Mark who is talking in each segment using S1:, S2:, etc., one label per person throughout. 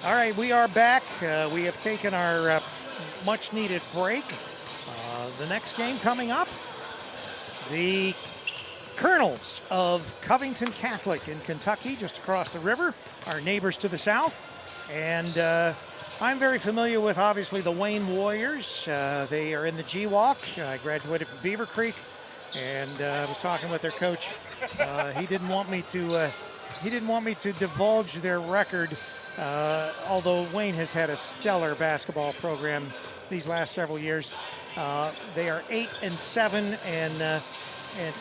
S1: All right, we are back. We have taken our much-needed break. The next game coming up, the Colonels of Covington Catholic in Kentucky, just across the river, our neighbors to the south. And I'm very familiar with, obviously, the Wayne Warriors. They are in the G-Walk. I graduated from Beaver Creek, and I was talking with their coach. He didn't want me to divulge their record. Although Wayne has had a stellar basketball program these last several years. They are 8-7, and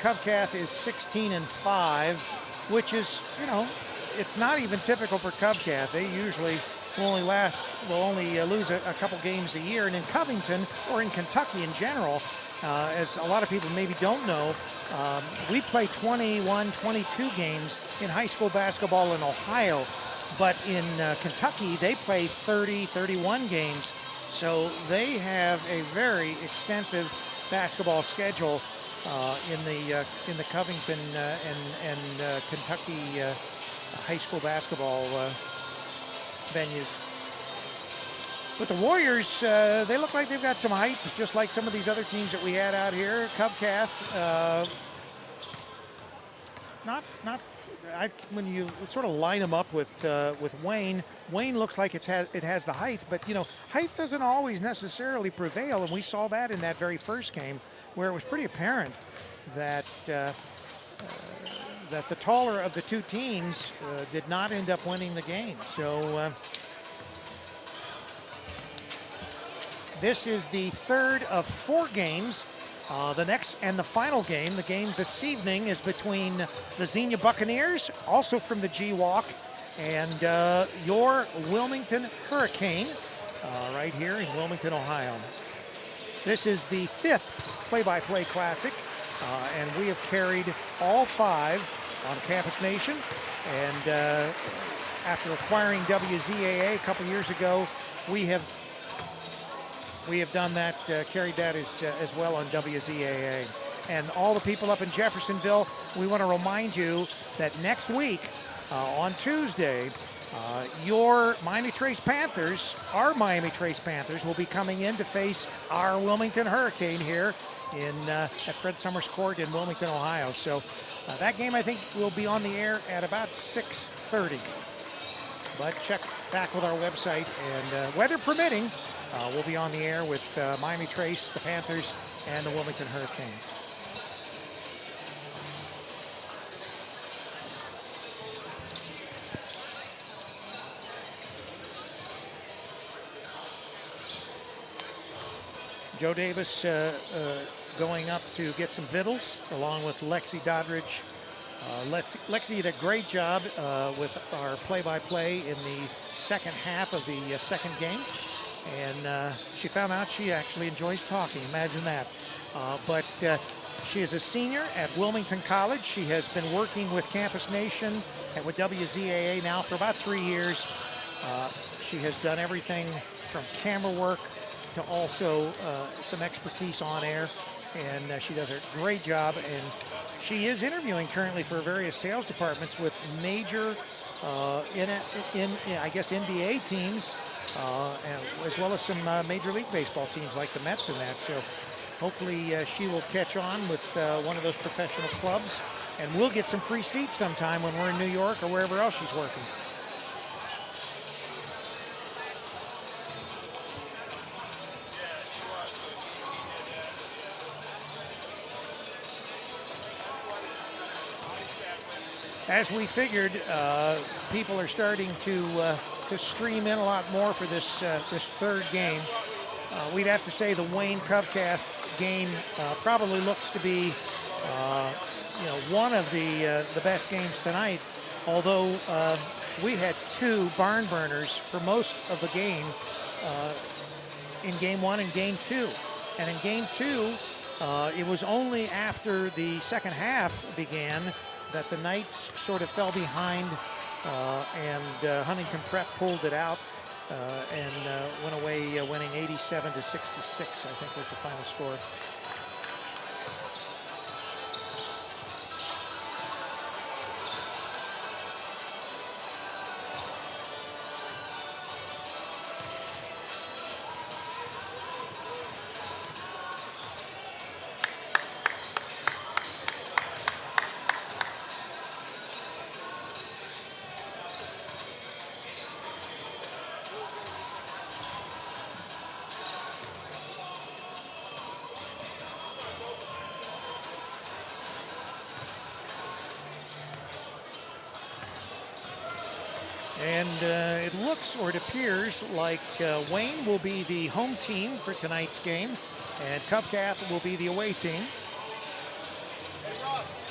S1: Cath is 16-5, which is, you know, it's not even typical for Cath. They usually will only lose a couple games a year. And in Covington, or in Kentucky in general, as a lot of people maybe don't know, we play 21, 22 games in high school basketball in Ohio. But in Kentucky, they play 30, 31 games. So they have a very extensive basketball schedule in the Covington and Kentucky high school basketball venues. But the Warriors, they look like they've got some height, just like some of these other teams that we had out here. Cath, when you sort of line them up with Wayne, Wayne looks like it has the height, but you know, height doesn't always necessarily prevail, and we saw that in that very first game, where it was pretty apparent that that the taller of the two teams did not end up winning the game. So this is the third of 4 games. The next and the final game, the game this evening, is between the Xenia Buccaneers, also from the G-Walk, and your Wilmington Hurricane, right here in Wilmington, Ohio. This is the 5th play-by-play classic, and we have carried all 5 on Campus Nation. And after acquiring WZAA a couple years ago, we have done that, carried that as well on WZAA. And all the people up in Jeffersonville, we want to remind you that next week, on Tuesday, your Miami Trace Panthers, our Miami Trace Panthers, will be coming in to face our Wilmington Hurricane here at Fred Summers Court in Wilmington, Ohio. So that game, I think, will be on the air at about 6:30. But check back with our website, and weather permitting, we'll be on the air with Miami Trace, the Panthers, and the Wilmington Hurricane. Joe Davis going up to get some victuals, along with Lexi Doddridge. Lexi did a great job with our play-by-play in the second half of the second game. And she found out she actually enjoys talking. Imagine that. But she is a senior at Wilmington College. She has been working with Campus Nation and with WZAA now for about 3 years. She has done everything from camera work to also some expertise on air. And she does a great job. And she is interviewing currently for various sales departments with major, I guess, NBA teams, as well as some Major League Baseball teams like the Mets and that. So hopefully she will catch on with one of those professional clubs, and we'll get some free seats sometime when we're in New York or wherever else she's working. As we figured, people are starting to stream in a lot more for this third game. We'd have to say the Wayne Cath game probably looks to be, one of the best games tonight. Although we had 2 barn burners for most of the game in Game 1 and Game 2, and in Game 2, it was only after the second half began that the Knights sort of fell behind, and Huntington Prep pulled it out and went away winning 87-66, I think was the final score. And it looks, or it appears, like Wayne will be the home team for tonight's game, and Cath will be the away team.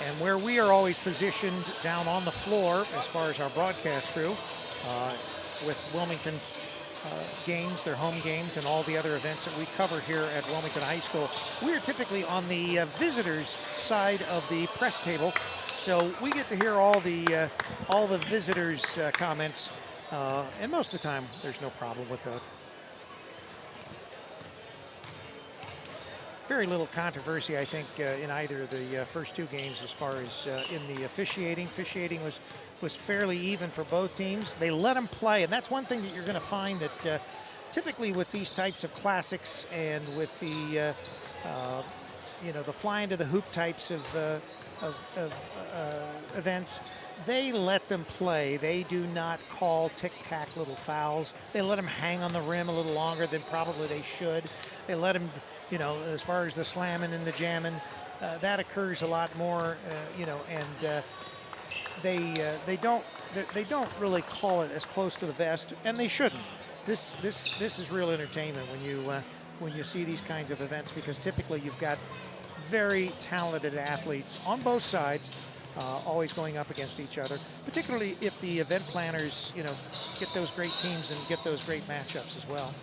S1: And where we are always positioned down on the floor, as far as our broadcast crew, with Wilmington's games, their home games, and all the other events that we cover here at Wilmington High School, we are typically on the visitors' side of the press table. So we get to hear all the visitors' comments, and most of the time there's no problem with that. Very little controversy, I think, in either of the first two games as far as in the officiating. Officiating was fairly even for both teams. They let them play, and that's one thing that you're going to find that typically with these types of classics and with the the fly into the hoop types of events, they let them play. They do not call tic-tac little fouls. They let them hang on the rim a little longer than probably they should. They let them, as far as the slamming and the jamming, that occurs a lot more, and they don't really call it as close to the vest, and they shouldn't. This is real entertainment when you see these kinds of events, because typically you've got very talented athletes on both sides, always going up against each other, particularly if the event planners, get those great teams and get those great matchups as well.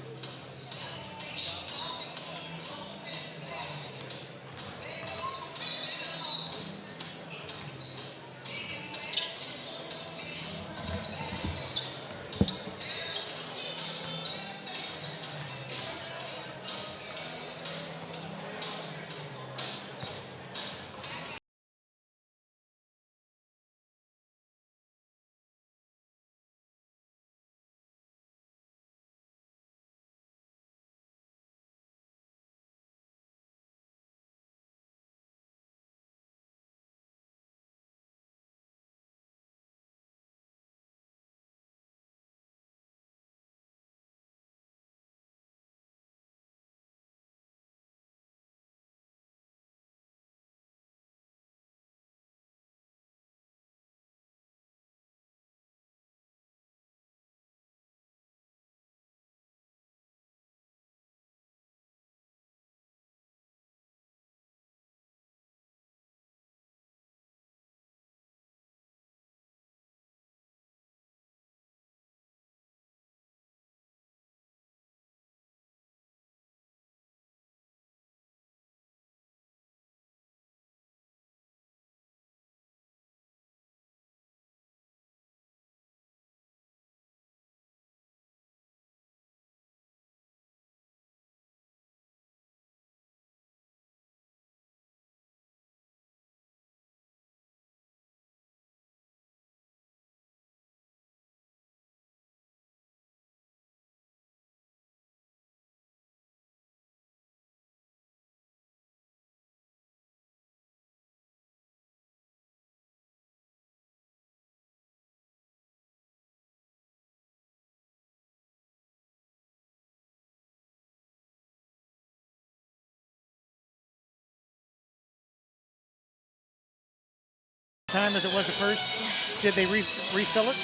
S1: Time as it was at first? Did they refill it?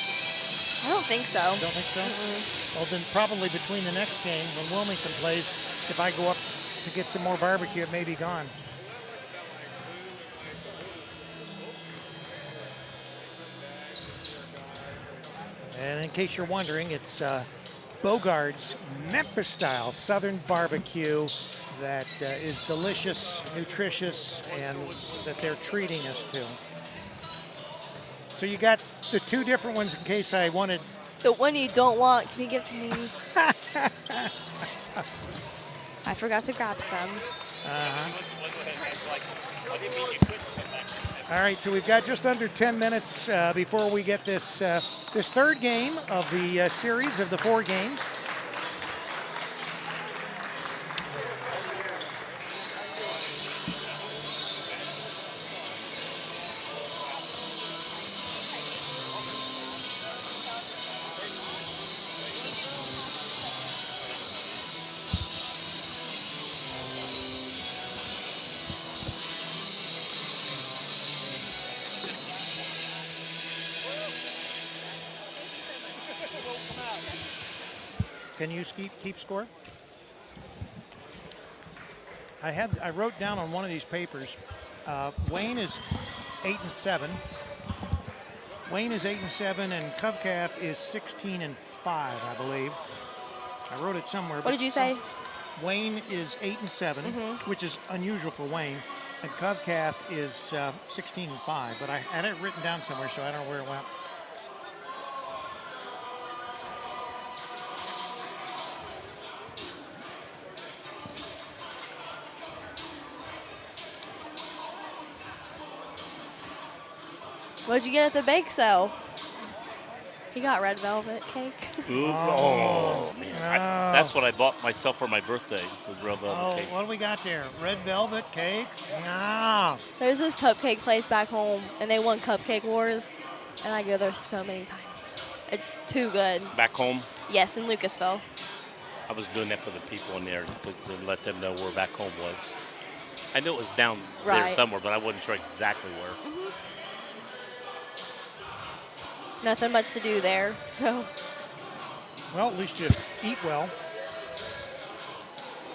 S2: I don't think so.
S1: Don't think so? Well, then probably between the next game, when Wilmington plays, if I go up to get some more barbecue, it may be gone. And in case you're wondering, it's Bogart's Memphis-style Southern barbecue that is delicious, nutritious, and that they're treating us to. So you got the two different ones in case I wanted.
S2: The one you don't want, can you give to me? I forgot to grab some.
S1: All right, so we've got just under 10 minutes before we get this this third game of the series of the 4 games. Can you keep score? I wrote down on one of these papers, Wayne is 8-7. Wayne is 8-7, and Cath is 16-5, I believe. I wrote it somewhere.
S2: What did you say?
S1: Wayne is 8-7, which is unusual for Wayne, and Cath is 16-5. But I had it written down somewhere, so I don't know where it went.
S2: What'd you get at the bake sale? He got red velvet cake.
S3: Ooh, oh, man. That's what I bought myself for my birthday, was red velvet cake.
S1: What do we got there? Red velvet cake? Ah.
S2: There's this cupcake place back home, and they won Cupcake Wars, and I go there so many times. It's too good.
S3: Back home?
S2: Yes, in Lucasville.
S3: I was doing that for the people in there to let them know where back home was. I knew it was down there somewhere, but I wasn't sure exactly where.
S2: Nothing much to do there, so.
S1: Well, at least you eat well.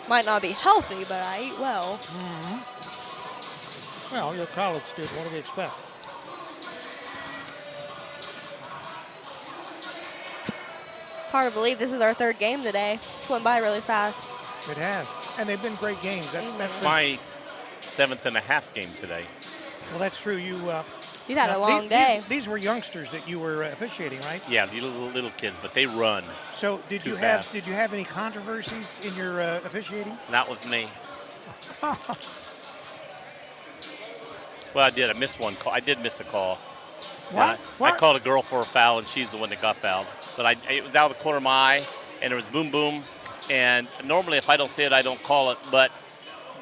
S2: Might not be healthy, but I eat well.
S1: Well, you're a college student. What do we expect?
S2: It's hard to believe this is our third game today. It went by really fast.
S1: It has. And they've been great games. That's
S3: my 7th and a half game today.
S1: Well, that's true.
S2: You've had a long day.
S1: These were youngsters that you were officiating, right?
S3: Yeah, the little kids, but they run.
S1: So did you have any controversies in your officiating?
S3: Not with me. Well, I did. I missed one call. I did miss a call.
S1: What?
S3: I called a girl for a foul, and she's the one that got fouled. But it was out of the corner of my eye, and it was boom, boom. And normally, if I don't see it, I don't call it. But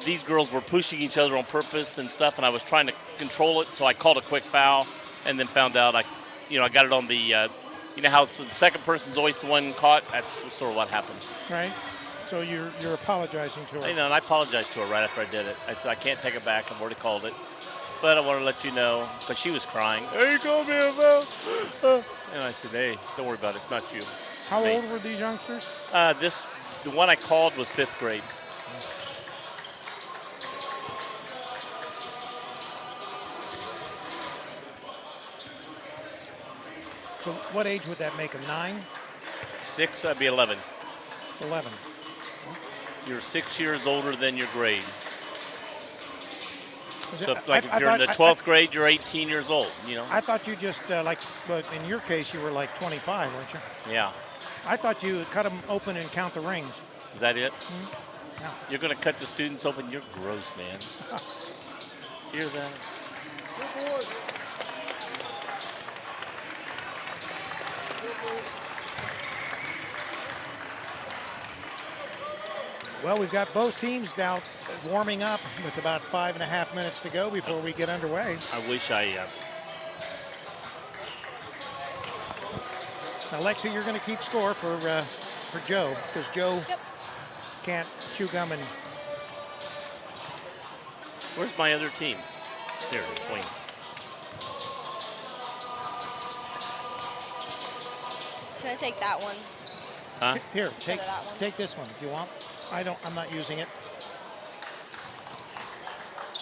S3: these girls were pushing each other on purpose and stuff, and I was trying to control it, so I called a quick foul, and then found out I got it on the, you know how the second person's always the one caught? That's sort of what happened.
S1: Right. So you're apologizing to her.
S3: And I apologized to her right after I did it. I said, I can't take it back. I've already called it. But I want to let you know, because she was crying. Hey, you called me a foul. And I said, hey, don't worry about it. It's not you.
S1: How old were these youngsters?
S3: The one I called was 5th grade.
S1: So what age would that make them? 9?
S3: 6, I'd be 11.
S1: 11.
S3: You're 6 years older than your grade. So if you're in the 12th grade, you're 18 years old,
S1: I thought you just, but in your case, you were like 25, weren't you?
S3: Yeah.
S1: I thought you cut them open and count the rings.
S3: Is that it?
S1: Yeah.
S3: You're going to cut the students open? You're gross, man. Hear that? Good boy.
S1: Well, we've got both teams now warming up with about 5.5 minutes to go before we get underway.
S3: I wish I...
S1: Now, Lexi, you're going to keep score for Joe, because Joe can't chew gum and...
S3: Where's my other team? Here, Wayne.
S2: Can I take that one?
S3: Huh?
S1: Here, take this one if you want. I'm not using it.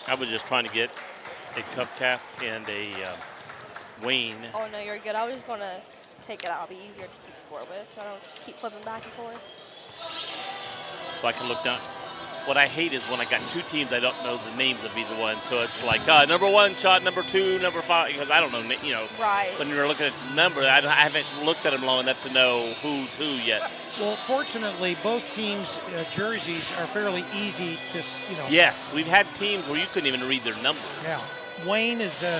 S3: I was just trying to get a Cath and a Wayne.
S2: Oh, no, you're good. I was just going to take it out. It'll be easier to keep score with. I don't keep flipping back and forth.
S3: So I can look down. What I hate is when I got 2 teams, I don't know the names of either one. So it's like number 1 shot, number 2, number 5, because I don't know,
S2: Right.
S3: When you're looking at the number, I haven't looked at them long enough to know who's who yet.
S1: Well, fortunately, both teams' jerseys are fairly easy to,
S3: Yes, we've had teams where you couldn't even read their numbers.
S1: Yeah. Wayne is a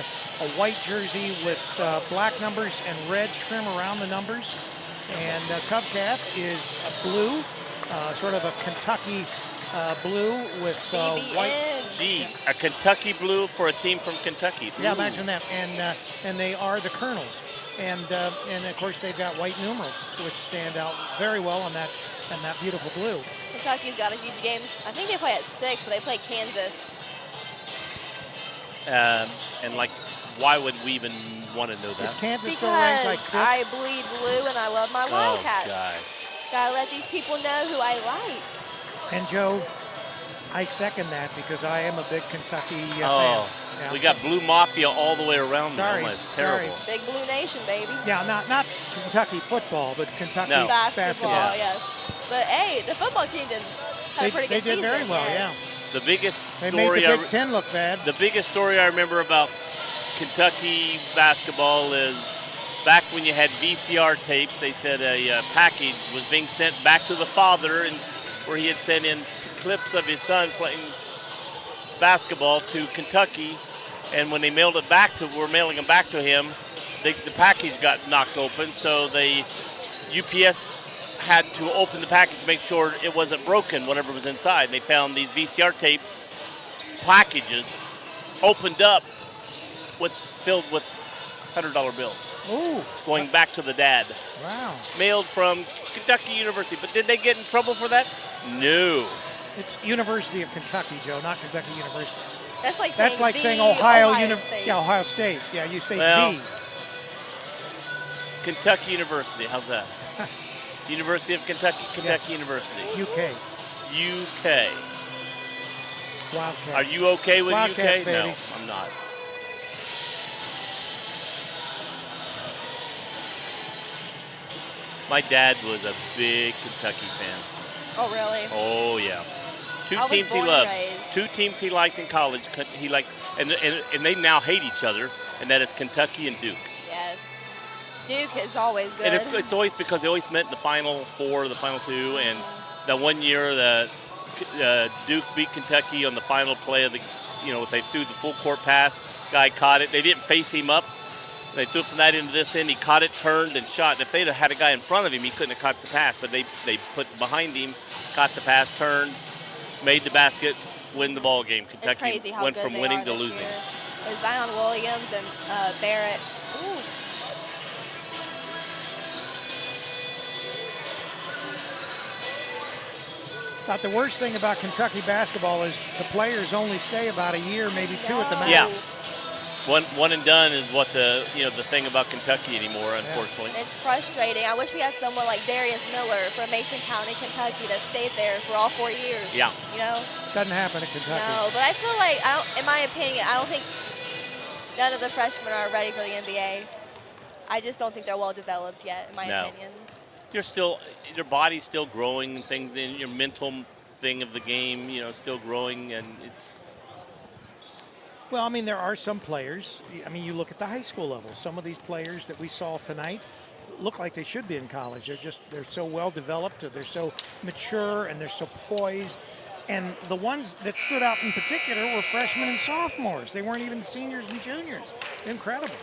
S1: white jersey with black numbers and red trim around the numbers. And Cath is a blue, sort of a Kentucky blue with white.
S3: Gee, a Kentucky blue for a team from Kentucky.
S1: Yeah, imagine that. And they are the Colonels. And of course they've got white numerals, which stand out very well on that beautiful blue.
S2: Kentucky's got a huge game. I think they play at 6, but they play Kansas.
S3: And why would we even want to know that?
S1: Is Kansas still ranked like this?
S2: I bleed blue and I love my Wildcats.
S3: Oh, gosh.
S2: Gotta let these people know who I like.
S1: And Joe, I second that because I am a big Kentucky fan. Yeah.
S3: We got Blue Mafia all the way around.
S1: Sorry,
S3: It's terrible.
S2: Big Blue Nation, baby.
S1: Yeah, not Kentucky football, but Kentucky basketball.
S2: Yes. But hey, the football team had a pretty good season.
S1: They did very well, yeah.
S3: The biggest
S1: They
S3: story
S1: made the Big Ten look bad.
S3: The biggest story I remember about Kentucky basketball is back when you had VCR tapes. They said a package was being sent back to the father, and where he had sent in clips of his son playing basketball to Kentucky, and when they were mailing them back to him, the package got knocked open, so the UPS had to open the package to make sure it wasn't broken, whatever was inside. And they found these VCR tapes, packages, opened up, filled with $100 bills.
S1: Ooh.
S3: Going back to the dad.
S1: Wow.
S3: Mailed from Kentucky University. But did they get in trouble for that? No.
S1: It's University of Kentucky, Joe, not Kentucky University.
S2: That's like
S1: saying Ohio
S2: State.
S1: Yeah, Ohio State. Yeah, you say
S3: well,
S1: T.
S3: Kentucky University. How's that? University of Kentucky. Kentucky University.
S1: UK.
S3: UK.
S1: Wildcats.
S3: Are you okay with
S1: Wildcats,
S3: UK?
S1: baby.
S3: No, I'm not. My dad was a big Kentucky fan.
S2: Oh, really?
S3: Oh, yeah. Two teams he loved. Two teams he liked in college. He liked, and they now hate each other, and that is Kentucky and Duke.
S2: Yes. Duke is always good.
S3: And it's always because they always met in the Final Four, the Final Two, and that one year Duke beat Kentucky on the final play of the, they threw the full court pass. Guy caught it. They didn't face him up. They threw from that into this end. He caught it, turned, and shot. And if they'd have had a guy in front of him, he couldn't have caught the pass. But they put behind him, caught the pass, turned, made the basket, win the ball game. Kentucky
S2: it's crazy how
S3: went
S2: good
S3: from
S2: they
S3: winning
S2: are
S3: to
S2: this
S3: losing.
S2: Year. With Zion Williams and Barrett. Ooh.
S1: But the worst thing about Kentucky basketball is the players only stay about a year, maybe two at the max.
S3: Yeah. One and done is what the thing about Kentucky anymore, unfortunately.
S2: It's frustrating. I wish we had someone like Darius Miller from Mason County, Kentucky, that stayed there for all 4 years.
S3: Yeah.
S1: Doesn't happen in Kentucky.
S2: No, but I feel like, in my opinion, I don't think none of the freshmen are ready for the NBA. I just don't think they're well developed yet, in my opinion.
S3: Your body's still growing and things, in your mental thing of the game, still growing, and it's.
S1: Well, I mean, there are some players. I mean, you look at the high school level. Some of these players that we saw tonight look like they should be in college. They're so well developed, they're so mature, and they're so poised. And the ones that stood out in particular were freshmen and sophomores. They weren't even seniors and juniors. Incredible.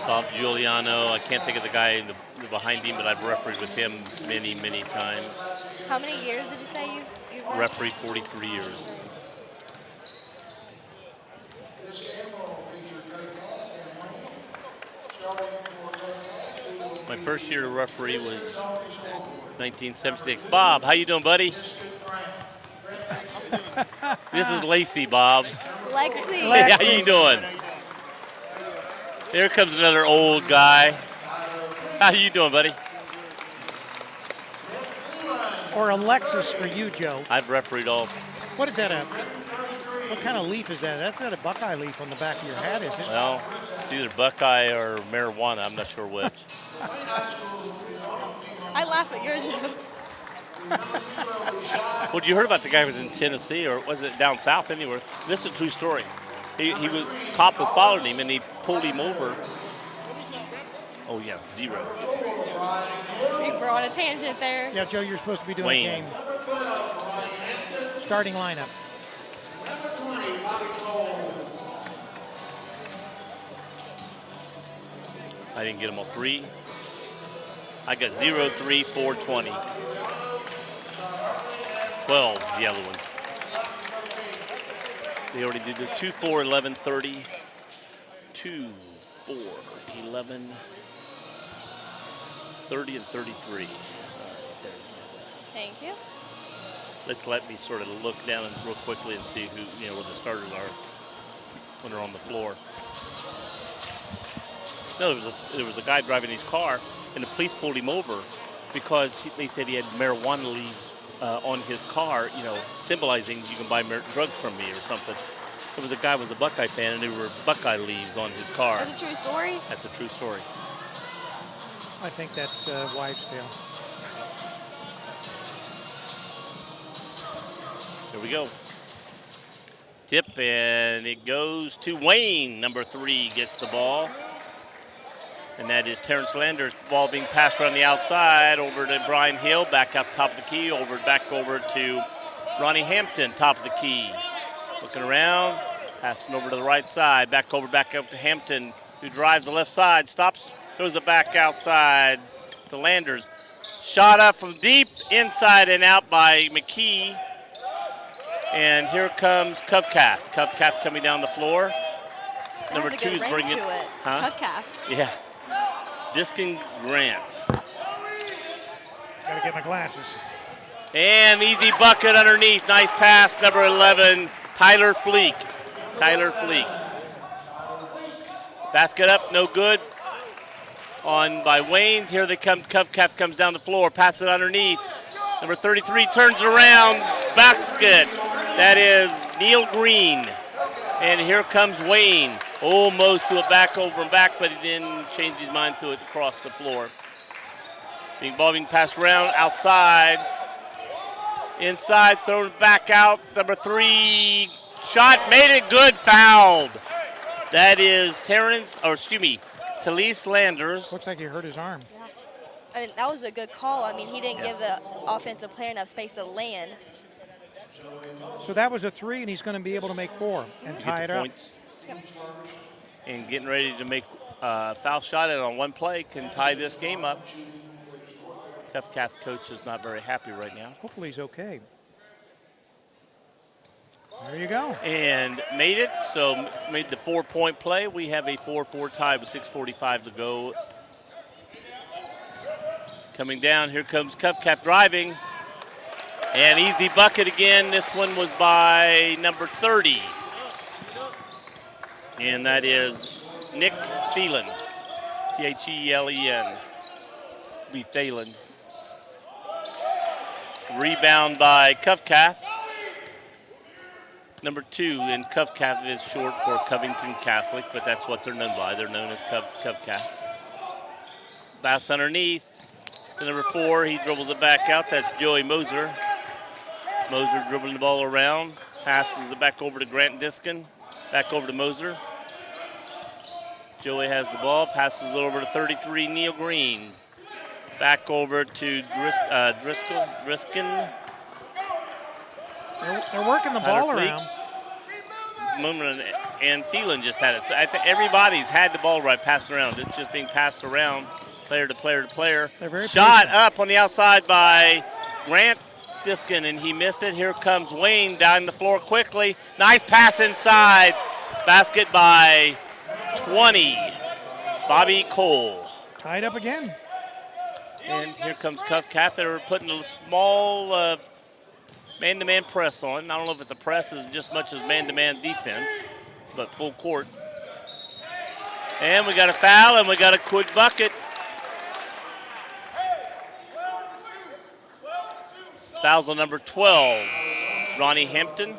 S3: Bob Giuliano, I can't think of the guy behind him, but I've refereed with him many, many times.
S2: How many years did you say you've
S3: refereed? 43 years.
S4: This game will feature Cath and Wayne.
S3: My first year referee was 1976. Bob, how you doing, buddy? This is Lacey, Bob.
S2: Lexi.
S3: How you doing? Here comes another old guy. How you doing, buddy?
S1: Or Alexis for you, Joe.
S3: I've refereed all.
S1: What is that? What kind of leaf is that? That's not a Buckeye leaf on the back of your hat, is it?
S3: Well, it's either Buckeye or marijuana. I'm not sure which.
S2: I laugh at your jokes.
S3: Well, you heard about the guy who was in Tennessee, or was it down south anywhere? This is a true story. Cop was following him, and he pulled him over. Oh, yeah, 0.
S2: We're on a tangent there.
S1: Yeah, Joe, you're supposed to be doing
S3: Wayne.
S1: a game. Starting lineup.
S3: I didn't get them all 3. I got 0, 3, 4, 20. 12, the other one. They already did this. 2, 4, 11, 30. 2, 4, 11, 30, and 33.
S2: Thank you.
S3: Let me sort of look down real quickly and see who, where the starters are when they're on the floor. No, there was a guy driving his car, and the police pulled him over because they said he had marijuana leaves on his car, you know, symbolizing you can buy drugs from me or something. There was a guy who was a Buckeye fan, and there were Buckeye leaves on his car.
S2: That's a true story?
S3: That's a true story.
S1: I think that's wives' tale.
S3: Here we go. Tip, and it goes to Wayne. Number 3 gets the ball. And that is Terrence Landers. Ball being passed around the outside over to Brian Hill, back up top of the key, back over to Ronnie Hampton, top of the key. Looking around, passing over to the right side, back up to Hampton, who drives the left side, stops, throws it back outside to Landers. Shot up from deep, inside and out by McKee. And here comes Cath. Cath coming down the floor. Number 2 is bringing it.
S2: Huh? Cath.
S3: Yeah. Diskin Grant.
S1: Gotta get my glasses.
S3: And easy bucket underneath. Nice pass, number 11, Tyler Fleek. Basket up, no good. On by Wayne. Here they come. Cath comes down the floor, passes it underneath. Number 33 turns around. Basket. That is Neil Green. And here comes Wayne. Almost to a back over and back, but he then changed his mind to it across the floor. Ball being passed around, outside. Inside, thrown back out. Number 3, shot, made it good, fouled. That is Talise Landers.
S1: Looks like he hurt his arm.
S2: Yeah. I mean, that was a good call. I mean, he didn't give the offensive player enough space to land.
S1: So that was a 3, and he's going to be able to make 4 and tie it up.
S3: Points. Yep. And getting ready to make a foul shot on one play can tie this game up. Cath coach is not very happy right now.
S1: Hopefully he's okay. There you go.
S3: And made it, so made the 4-point play. We have a 4-4 tie with 6:45 to go. Coming down, here comes Cath driving. And easy bucket again. This one was by number 30. And that is Nick Thielen. Thelen. Be Thielen. Rebound by Cath. Number 2, and Cath is short for Covington Catholic, but that's what they're known by. They're known as Cath. Pass underneath. To number 4, he dribbles it back out. That's Joey Moser. Moser dribbling the ball around. Passes it back over to Grant Diskin. Back over to Moser. Joey has the ball. Passes it over to 33, Neil Green. Back over to Driskin.
S1: They're working the ball around.
S3: And Thielen just had it. So I think everybody's had the ball right, passed around. It's just being passed around, player to player to player. Shot up on the outside by Grant Diskin, and he missed it. Here comes Wayne down the floor quickly. Nice pass inside. Basket by 20. Bobby Cole.
S1: Tied up again.
S3: And here comes Cath. They're putting a small man-to-man press on. I don't know if it's a press as just much as man-to-man defense, but full court. And we got a foul, and we got a quick bucket. Foul's on number 12, Ronnie Hampton.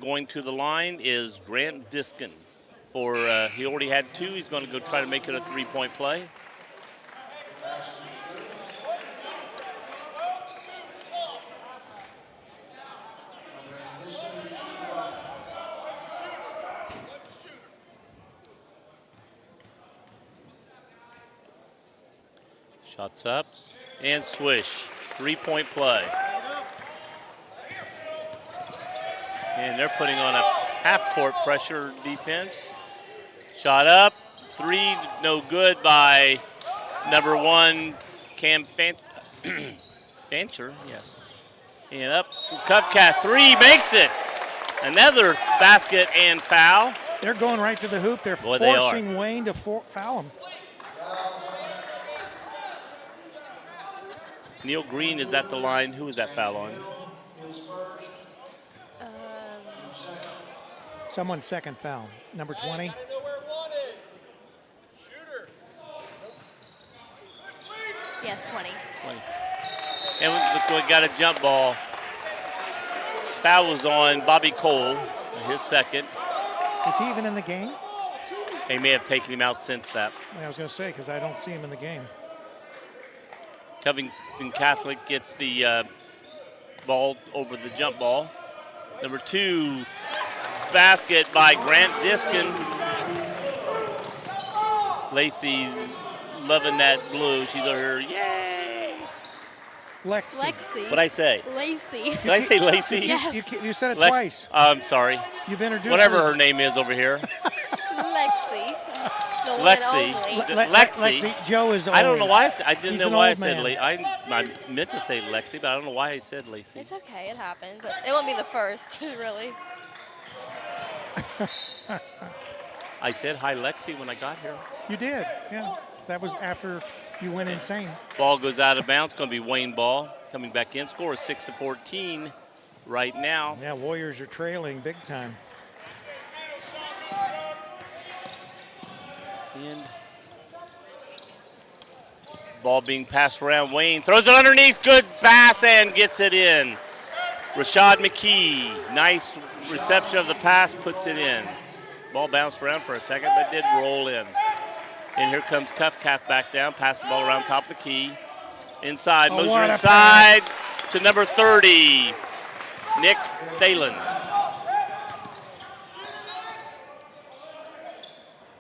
S3: Going to the line is Grant Diskin. He already had 2. He's going to go try to make it a 3-point play. Shots up and swish. 3-point play. And they're putting on a half-court pressure defense. Shot up. 3, no good by number 1, Cam Fancher. Yes. And up. Cath 3 makes it. Another basket and foul.
S1: They're going right to the hoop. They're forcing Wayne to foul him.
S3: Neil Green is at the line. Who is that foul on?
S1: Someone's second foul. Number 20.
S2: Yes, 20.
S3: 20. And we got a jump ball. Foul was on Bobby Cole, his second.
S1: Is he even in the game?
S3: They may have taken him out since that.
S1: I was going to say, because I don't see him in the game.
S3: Covington Catholic gets the ball over the jump ball. Number 2, basket by Grant Diskin. Lacey loving that blue. She's over here, yay!
S2: Lexi.
S3: What'd I say?
S2: Lacey.
S3: Did I say Lacey?
S2: Yes.
S1: You said it twice.
S3: I'm sorry.
S1: You've introduced
S3: Whatever her name is over here.
S2: Lexi. The one
S3: Lexi.
S2: and only.
S3: Lexi.
S1: Joe is old.
S3: I don't know why I didn't
S1: He's
S3: know
S1: an
S3: why I
S1: old
S3: said
S1: man.
S3: Lacey. I meant to say Lexi, but I don't know why I said Lacey.
S2: It's okay. It happens. It won't be the first, really.
S3: I said hi Lexi when I got here.
S1: You did, yeah. That was after you went insane.
S3: Ball goes out of bounds. Going to be Wayne Ball coming back in. Score is 6-14 right now.
S1: Yeah, Warriors are trailing big time.
S3: And ball being passed around. Wayne throws it underneath. Good pass and gets it in. Rashad McKee, nice reception of the pass, puts it in. Ball bounced around for a second, but did roll in. And here comes Cath back down, pass the ball around top of the key. Inside, Moser inside to number 30, Nick Thalen.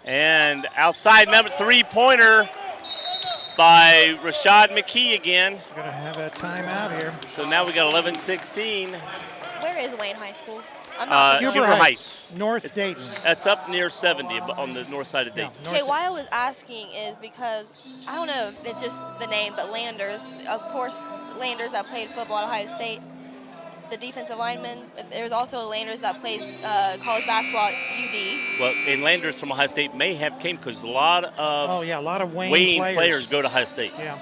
S3: And outside number 3-pointer by Rashad McKee again.
S1: We're gonna have a timeout here.
S3: So now we got 11-16.
S2: Where is Wayne High School? I'm not
S3: Huber
S2: familiar.
S3: Heights.
S1: North Dayton.
S3: That's up near 70 on the north side of Dayton.
S2: Okay, why I was asking is because, I don't know if it's just the name, but Landers, of course, Landers that played football at Ohio State, the defensive lineman. There's also Landers that plays college basketball at UD.
S3: Well, and Landers from Ohio State may have came because a lot of
S1: a lot of Wayne
S3: players go to Ohio State.
S1: Yeah.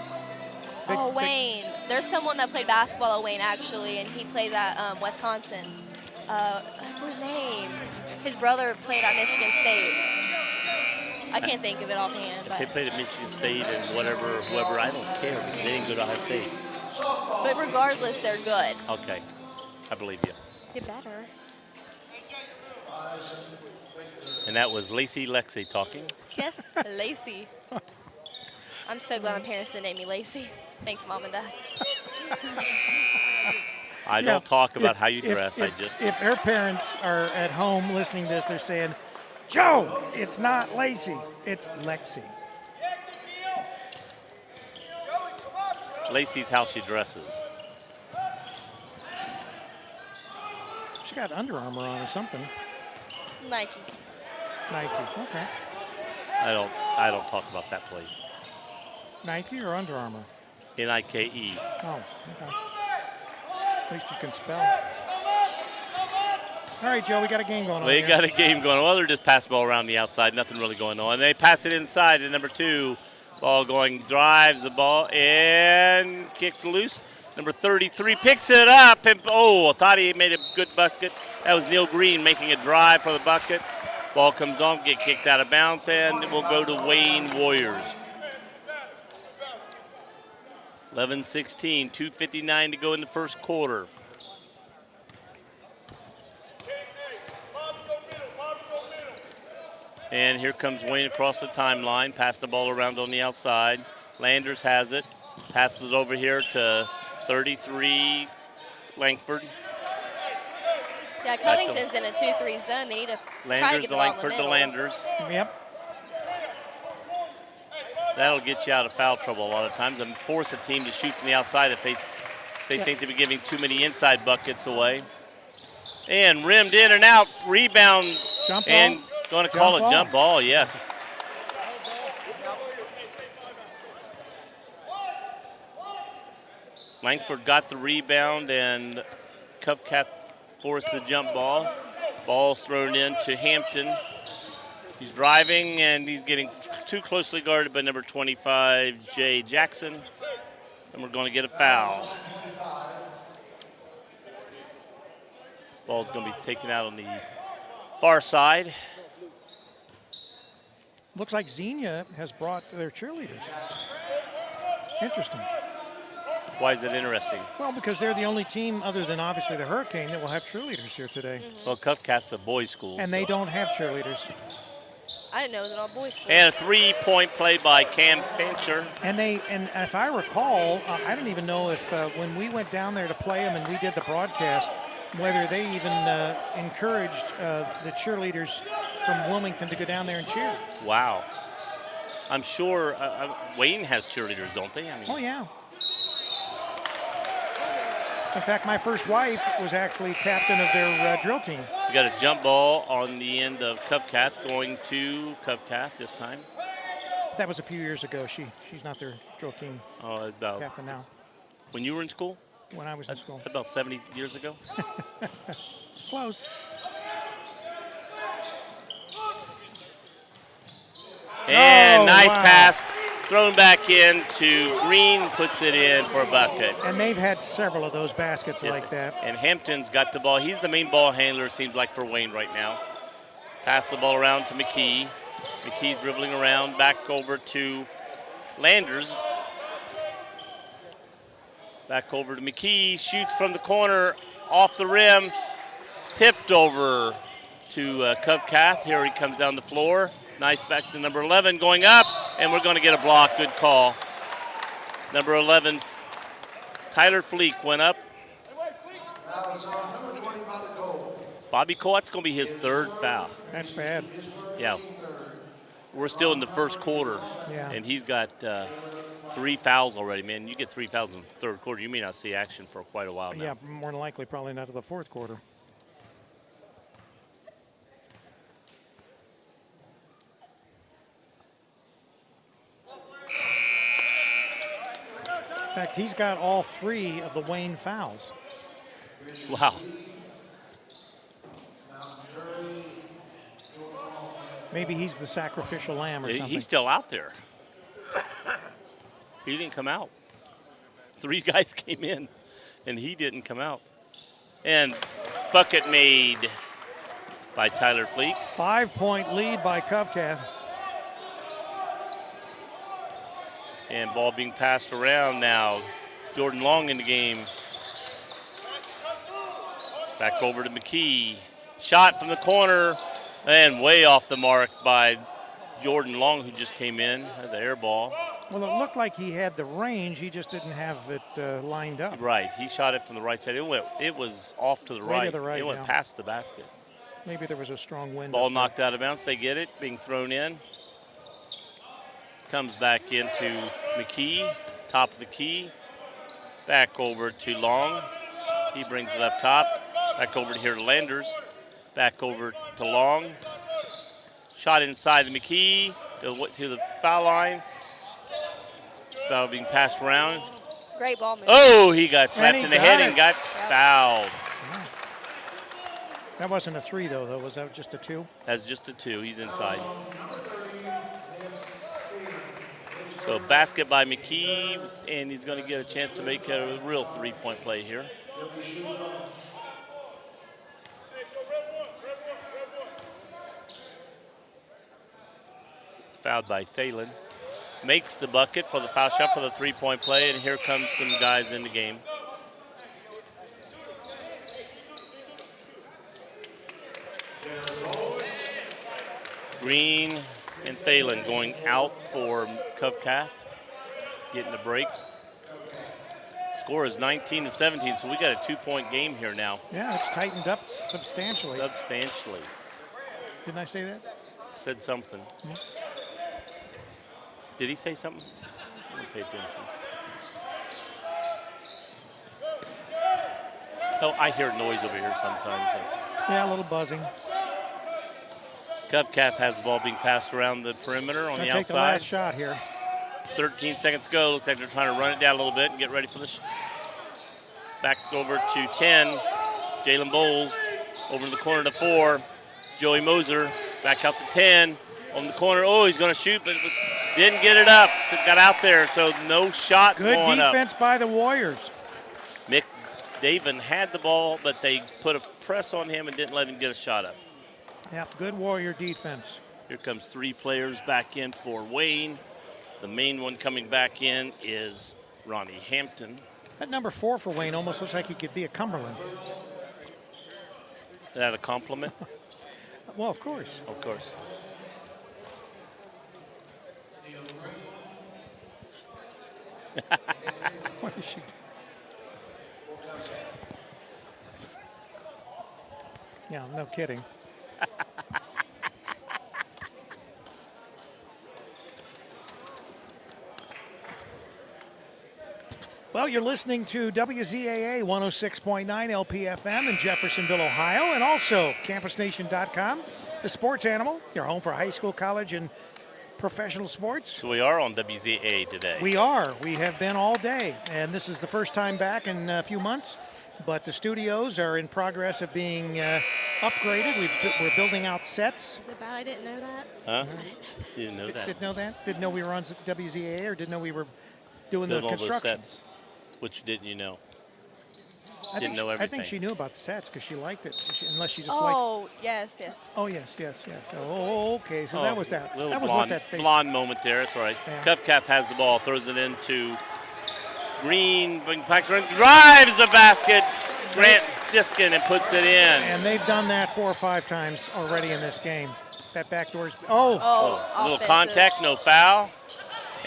S2: Wayne. There's someone that played basketball at Wayne, actually, and he plays at Wisconsin. What's his name? His brother played at Michigan State. I can't think of it offhand.
S3: If they played at Michigan State and whoever, I don't care because they didn't go to Ohio State.
S2: But regardless, they're good.
S3: Okay, I believe you.
S2: Get better.
S3: And that was Lexi talking.
S2: Yes, Lacey. I'm so glad my parents didn't name me Lacey. Thanks, Mom and Dad.
S3: I don't talk about how you dress.
S1: If their parents are at home listening to this, they're saying, Joe, it's not Lacey, it's Lexi.
S3: Lacey's how she dresses.
S1: She got Under Armour on or something.
S2: Nike.
S1: Okay.
S3: I don't talk about that place.
S1: Nike or Under Armour?
S3: Nike.
S1: Oh, okay. At least you can spell. All right, Joe, we got a game going on.
S3: We got a game going on. Well, they're just passing the ball around the outside. Nothing really going on. They pass it inside to number 2. Ball going, drives the ball, and kicked loose. Number 33 picks it up, and I thought he made a good bucket. That was Neil Green making a drive for the bucket. Ball comes on, get kicked out of bounds, and we'll go to Wayne Warriors. 11-16, 2:59 to go in the first quarter. And here comes Wayne across the timeline, pass the ball around on the outside. Landers has it, passes over here to 33 Langford.
S2: Yeah, Covington's in a 2-3 zone. They need to try to get the ball in the
S3: Langford
S2: middle.
S3: to Landers.
S1: Yep.
S3: That'll get you out of foul trouble a lot of times and force a team to shoot from the outside if they think they've been giving too many inside buckets away. And rimmed in and out, rebound,
S1: Jump ball.
S3: and going to call
S1: Jump
S3: it jump ball, yes. Langford got the rebound, and Cath forced the jump ball. Ball's thrown in to Hampton. He's driving, and he's getting too closely guarded by number 25, Jay Jackson. And we're going to get a foul. Ball's going to be taken out on the far side.
S1: Looks like Xenia has brought their cheerleaders. Interesting.
S3: Why is it interesting?
S1: Well, because they're the only team, other than obviously the Hurricane, that will have cheerleaders here today.
S3: Well, Cath's a boys' school.
S1: And they don't have cheerleaders.
S2: I didn't know it was an all boys school.
S3: And a 3-point play by Cam Fincher.
S1: And if I recall, I don't even know if when we went down there to play them and we did the broadcast, whether they even encouraged the cheerleaders from Wilmington to go down there and cheer.
S3: Wow. I'm sure Wayne has cheerleaders, don't they? I mean,
S1: Oh, yeah. In fact, my first wife was actually captain of their drill team.
S3: we got a jump ball on the end of Cath going to Cath this time.
S1: That was a few years ago. She's not their drill team
S3: About
S1: captain now.
S3: when you were in school?
S1: When I was in school.
S3: About 70 years ago.
S1: Close.
S3: And
S1: Oh,
S3: nice
S1: wow.
S3: pass. Thrown back in to Green, puts it in for a bucket.
S1: And they've had several of those baskets
S3: Yes,
S1: like that.
S3: And Hampton's got the ball. He's the main ball handler, seems like, for Wayne right now. Pass the ball around to McKee. McKee's dribbling around, back over to Landers. Back over to McKee, shoots from the corner, off the rim, tipped over to Cath. Here he comes down the floor. Nice back to number 11, going up, and we're going to get a block. Good call. Number 11, Tyler Fleek went up.
S4: Foul is on number 20, Bobby Cole.
S3: Bobby Cole, that's going to be his third foul.
S1: That's bad.
S3: Yeah. We're still in the first quarter,
S1: Yeah.
S3: and he's got 3 fouls already. Man, you get 3 fouls in the third quarter, you may not see action for quite a while now.
S1: Yeah, more than likely, probably not to the fourth quarter. In fact, he's got all 3 of the Wayne fouls.
S3: Wow.
S1: Maybe he's the sacrificial lamb or something.
S3: He's still out there. He didn't come out. 3 guys came in, and he didn't come out. And bucket made by Tyler Fleek.
S1: 5-point lead by Cath.
S3: And ball being passed around now. Jordan Long in the game. Back over to McKee. Shot from the corner and way off the mark by Jordan Long, who just came in. Had the air ball.
S1: Well, it looked like he had the range. He just didn't have it lined up.
S3: Right. He shot it from the right side. It was off to the
S1: Way
S3: right.
S1: to the right,
S3: It went
S1: yeah.
S3: past the basket.
S1: Maybe there was a strong wind.
S3: Ball
S1: up there.
S3: knocked out of bounds. They get it. Being thrown in. Comes back into McKee. Top of the key. Back over to Long. He brings it up top. Back over to here to Landers. Back over to Long. Shot inside the McKee to the foul line. Ball being passed around.
S2: Great ball move.
S3: Oh, he got slapped
S1: he
S3: in the
S1: got
S3: head
S1: it.
S3: and got fouled.
S1: That wasn't a 3, though. Was that just a 2?
S3: That's just a 2. He's inside. So basket by McKee, and he's going to get a chance to make a real 3-point play here. Fouled by Thalen. Makes the bucket for the foul shot for the 3-point play, and here comes some guys in the game. Green and Thalen going out for Cath, getting the break. Score is 19-17, so we got a 2-point game here now.
S1: Yeah, it's tightened up substantially.
S3: Substantially.
S1: Didn't I say that?
S3: Said something. Did he say something? I didn't pay attention. Oh, I hear noise over here sometimes.
S1: Yeah, a little buzzing.
S3: Cath has the ball being passed around the perimeter on
S1: Gonna
S3: the
S1: take
S3: outside.
S1: the last shot here.
S3: 13 seconds to go. Looks like they're trying to run it down a little bit and get ready for this. Back over to 10. Jalen Bowles over to the corner to 4. Joey Moser back out to 10. On the corner. Oh, he's going to shoot, but didn't get it up. So it got out there, so no shot
S1: Good
S3: going up.
S1: defense by the Warriors.
S3: Mick Daven had the ball, but they put a press on him and didn't let him get a shot up.
S1: Yeah, good Warrior defense.
S3: Here comes 3 players back in for Wayne. The main one coming back in is Ronnie Hampton.
S1: That number 4 for Wayne almost looks like he could be a Cumberland.
S3: Is that a compliment?
S1: Well, of course.
S3: Of course.
S1: What is she doing? Yeah, no kidding. Well, you're listening to WZAA 106.9 LPFM in Jeffersonville, Ohio, and also campusnation.com, the sports animal, your home for high school, college, and professional sports.
S3: So we are on WZAA today.
S1: We are. We have been all day, and this is the first time back in a few months, but the studios are in progress of being upgraded. We're building out sets.
S2: Is it bad I didn't know that?
S3: Huh? You didn't know that.
S1: Didn't know that? Didn't know we were on WZAA, or didn't know we were doing
S3: Build
S1: the
S3: all those
S1: construction?
S3: sets. Which didn't you know?
S1: I
S3: Didn't
S1: think
S3: know
S1: I
S3: everything.
S1: think she knew about the sets because she liked it, unless she just liked.
S2: Oh, yes.
S1: Oh yes. Oh, okay. So that was that.
S3: Little
S1: That was
S3: blonde,
S1: what that face.
S3: blonde moment there. That's right.
S1: Yeah.
S3: Cath has the ball, throws it into Green, drives the basket. Grant Diskin and puts it in.
S1: And they've done that 4 or 5 times already in this game. That backdoor's. Oh.
S3: A little contact, no foul.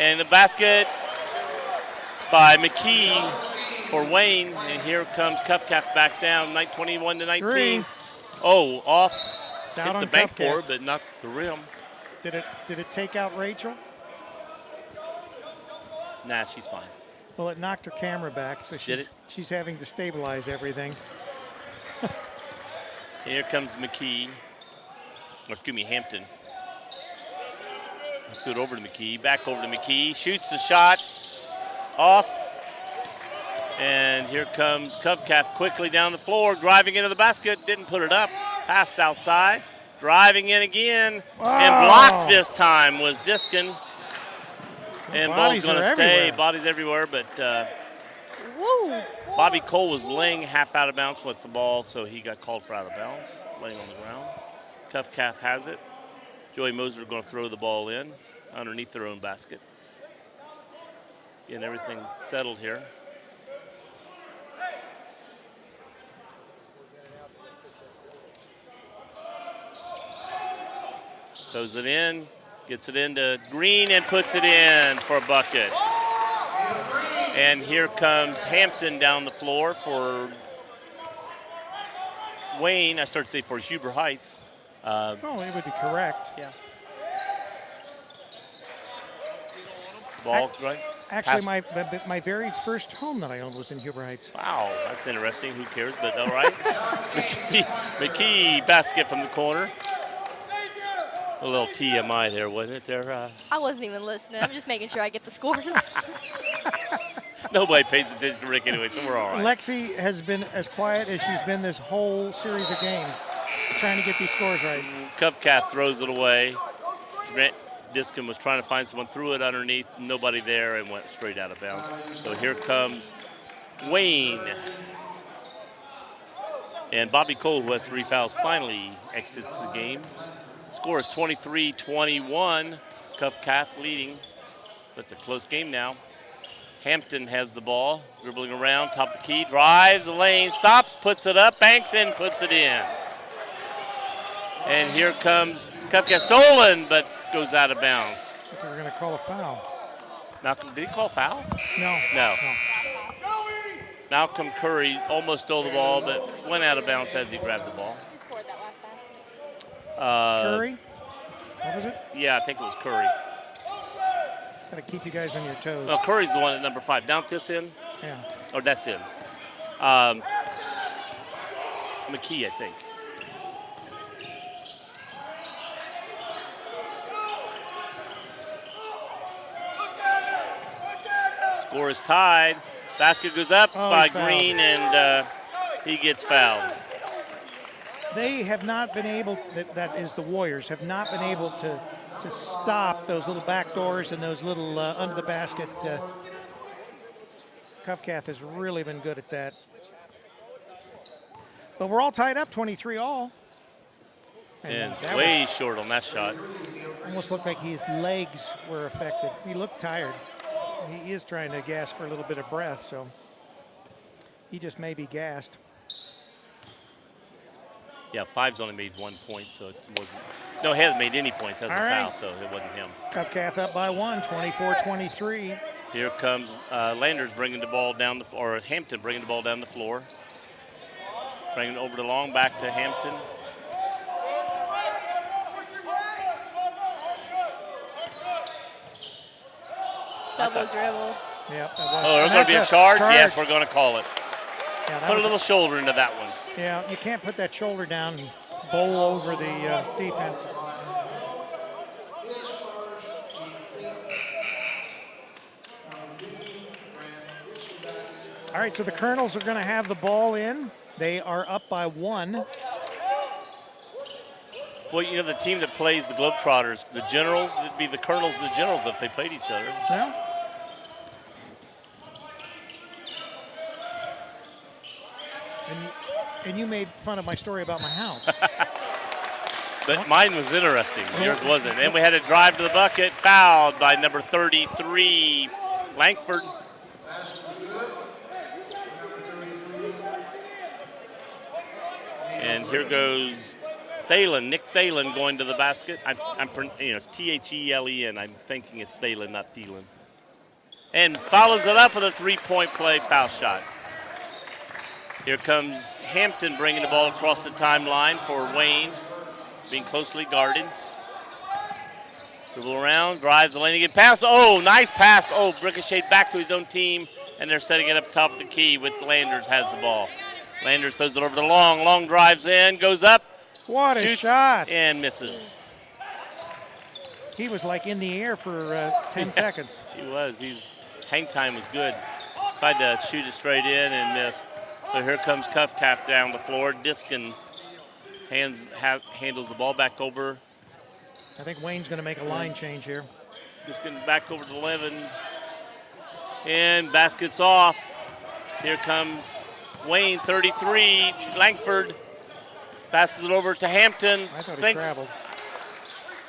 S3: And the basket by McKee for Wayne. And here comes Cath back down, 21-19.
S1: Three.
S3: Oh, off.
S1: It's out
S3: Hit
S1: on
S3: the backboard,
S1: Cath.
S3: but not the rim.
S1: Did it take out Rachel?
S3: Nah, she's fine.
S1: Well, it knocked her camera back, so
S3: Did it?
S1: she's having to stabilize everything.
S3: Here comes McKee. Or excuse me, Hampton. Threw it over to McKee. Back over to McKee. Shoots the shot. Off. And here comes Cath quickly down the floor, driving into the basket. Didn't put it up. Passed outside. Driving in again. And blocked this time was Diskin. And ball's going to stay.
S1: Everywhere.
S3: Bodies everywhere, but
S2: Woo.
S3: Bobby Cole was laying half out of bounds with the ball, so he got called for out of bounds, laying on the ground. Cath has it. Joey Moser going to throw the ball in underneath their own basket. Getting everything settled here. Throws it in, gets it into Green and puts it in for a bucket. And here comes Hampton down the floor for Wayne. I started to say for Huber Heights.
S1: Oh, it would be correct.
S3: Yeah. Ball, right?
S1: Actually, my very first home that I owned was in Huber Heights.
S3: Wow, that's interesting. Who cares? But all right. McKee basket from the corner. A little TMI there, wasn't it? There.
S2: I wasn't even listening. I'm just making sure I get the scores.
S3: Nobody pays attention to Rick anyway, so we're all right.
S1: Lexi has been as quiet as she's been this whole series of games, trying to get these scores right.
S3: Cath throws it away. Grant Diskin was trying to find someone, threw it underneath, nobody there, and went straight out of bounds. So here comes Wayne. And Bobby Cole, who has 3 fouls, finally exits the game. Score is 23-21. Cath leading. But it's a close game now. Hampton has the ball, dribbling around, top of the key, drives the lane, stops, puts it up, banks in, puts it in. And here comes Cath, stolen, but goes out of bounds.
S1: I think we're going to call a foul.
S3: Malcolm, did he call foul?
S1: No.
S3: Malcolm Curry almost stole the ball, but went out of bounds as he grabbed the ball.
S2: Who scored that last basket?
S1: Curry? What was it?
S3: Yeah, I think it was Curry.
S1: Got to keep you guys on your toes.
S3: Well, Curry's the one at number 5. Down this in?
S1: Yeah.
S3: Or that's in. McKee, I think. Score is tied. Basket goes up by
S1: he's fouled.
S3: Green, and he gets fouled.
S1: They have not been able, that is the Warriors, have not been able to stop those little back doors and those little under the basket. Cath has really been good at that. But we're all tied up, 23 all.
S3: And
S1: that
S3: way short on that shot.
S1: almost looked like his legs were affected. He looked tired. He is trying to gasp for a little bit of breath, so he just may be gassed.
S3: Yeah, Fives only made 1 point, so it wasn't. No, he hasn't made any points. That's a foul, so it wasn't him.
S1: Cath up by 1, 24-23.
S3: Here comes Landers bringing the ball down the floor, or Hampton bringing the ball down the floor. Bringing it over the long, back to Hampton.
S2: Double dribble.
S1: Yep.
S3: Oh, there's going to be a charge? Yes, we're going to call it.
S1: Yeah,
S3: Put a little shoulder into that one.
S1: Yeah, you can't put that shoulder down and bowl over the defense. All right, so the Colonels are going to have the ball in. They are up by 1.
S3: Well, you know, the team that plays the Globetrotters, the Generals, it'd be the Colonels and the Generals if they played each other.
S1: Yeah. And you made fun of my story about my house.
S3: But mine was interesting. Yours wasn't. And we had a drive to the bucket, fouled by number 33, Langford. And here goes Thalen, Nick Thalen going to the basket. It's Thelen. I'm thinking it's Thalen, not Thielen. And follows it up with a three-point play foul shot. Here comes Hampton bringing the ball across the timeline for Wayne, being closely guarded. Dribble around, drives the lane again, pass. Oh, nice pass. Oh, ricocheted back to his own team, and they're setting it up top of the key with Landers has the ball. Landers throws it over the long drives in, goes up.
S1: What a
S3: shoots,
S1: shot.
S3: and misses.
S1: He was like in the air for 10 seconds.
S3: He was. His hang time was good. Tried to shoot it straight in and missed. So here comes Cath down the floor. Diskin handles the ball back over.
S1: I think Wayne's going to make a line change here.
S3: Diskin back over to 11. And basket's off. Here comes Wayne, 33. Langford passes it over to Hampton. Thinks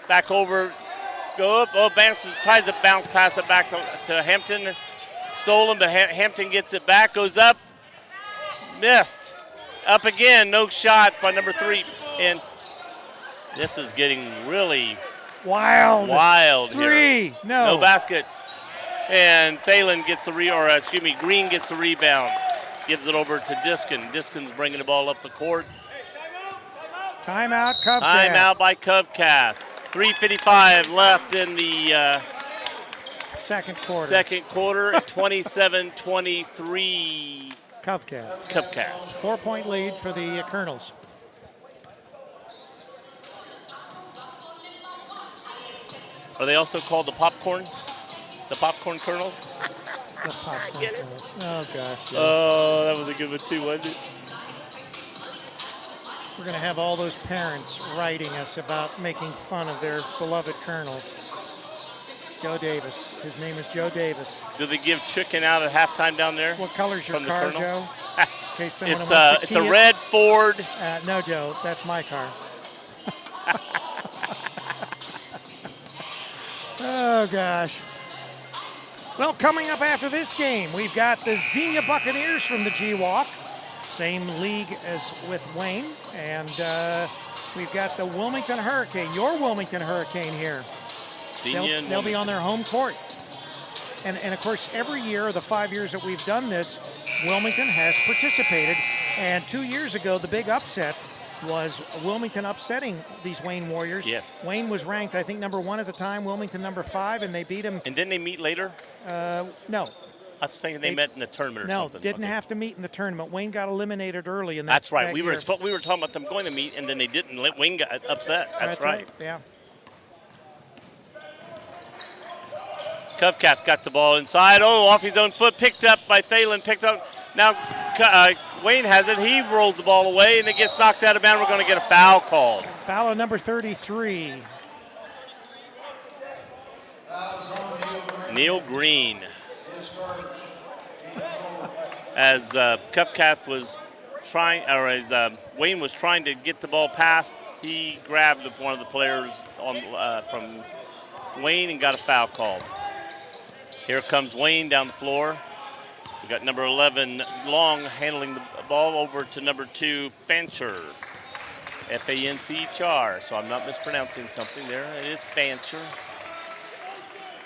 S3: back over. Go up. Oh, bounces. Tries to bounce pass it back to Hampton. Stolen, but Hampton gets it back. Goes up. Missed. Up again. No shot by number 3. And this is getting really wild
S1: Three.
S3: Here.
S1: No
S3: basket. And Thalen gets the Green gets the rebound. Gives it over to Diskin. Diskin's bringing the ball up the court.
S1: Timeout, Cath.
S3: Timeout by Cath. 3:55 left in the
S1: second quarter.
S3: 27-23.
S1: Cath. 4-point lead for the Colonels.
S3: Are they also called the popcorn? The popcorn Colonels?
S1: The popcorn Colonels. Oh, gosh. Yeah.
S3: Oh, that was a good one, too, wasn't it?
S1: We're going to have all those parents writing us about making fun of their beloved Colonels. Joe Davis. His name is Joe Davis.
S3: Do they give chicken out at halftime down there?
S1: What color's your car, Joe? In case someone
S3: it's
S1: wants to
S3: it's a red Ford.
S1: No, Joe, that's my car. Oh, gosh. Well, coming up after this game, we've got the Xenia Buccaneers from the G-Walk. Same league as with Wayne. And we've got the Wilmington Hurricane, your Wilmington Hurricane here. They'll be on their home court. And of course, every year, the 5 years that we've done this, Wilmington has participated. And 2 years ago, the big upset was Wilmington upsetting these Wayne Warriors.
S3: Yes.
S1: Wayne was ranked, I think, number 1 at the time, Wilmington number 5, and they beat him.
S3: And didn't they meet later?
S1: No.
S3: I was thinking they met in the tournament or something.
S1: No, didn't have to meet in the tournament. Wayne got eliminated early in that.
S3: That's right.
S1: That
S3: we
S1: year.
S3: were talking about them going to meet, and then they didn't. Wayne got upset. That's right.
S1: Yeah.
S3: Cath got the ball inside. Oh, off his own foot, picked up by Thalen. Picked up. Now Wayne has it. He rolls the ball away, and it gets knocked out of bounds. We're going to get a foul called.
S1: Foul on number 33.
S3: Neil Green. As Cath was trying, or as Wayne was trying to get the ball past, he grabbed one of the players from Wayne and got a foul called. Here comes Wayne down the floor. We got number 11, Long, handling the ball over to number 2, Fancher. F-A-N-C-H-R, so I'm not mispronouncing something there. It is Fancher.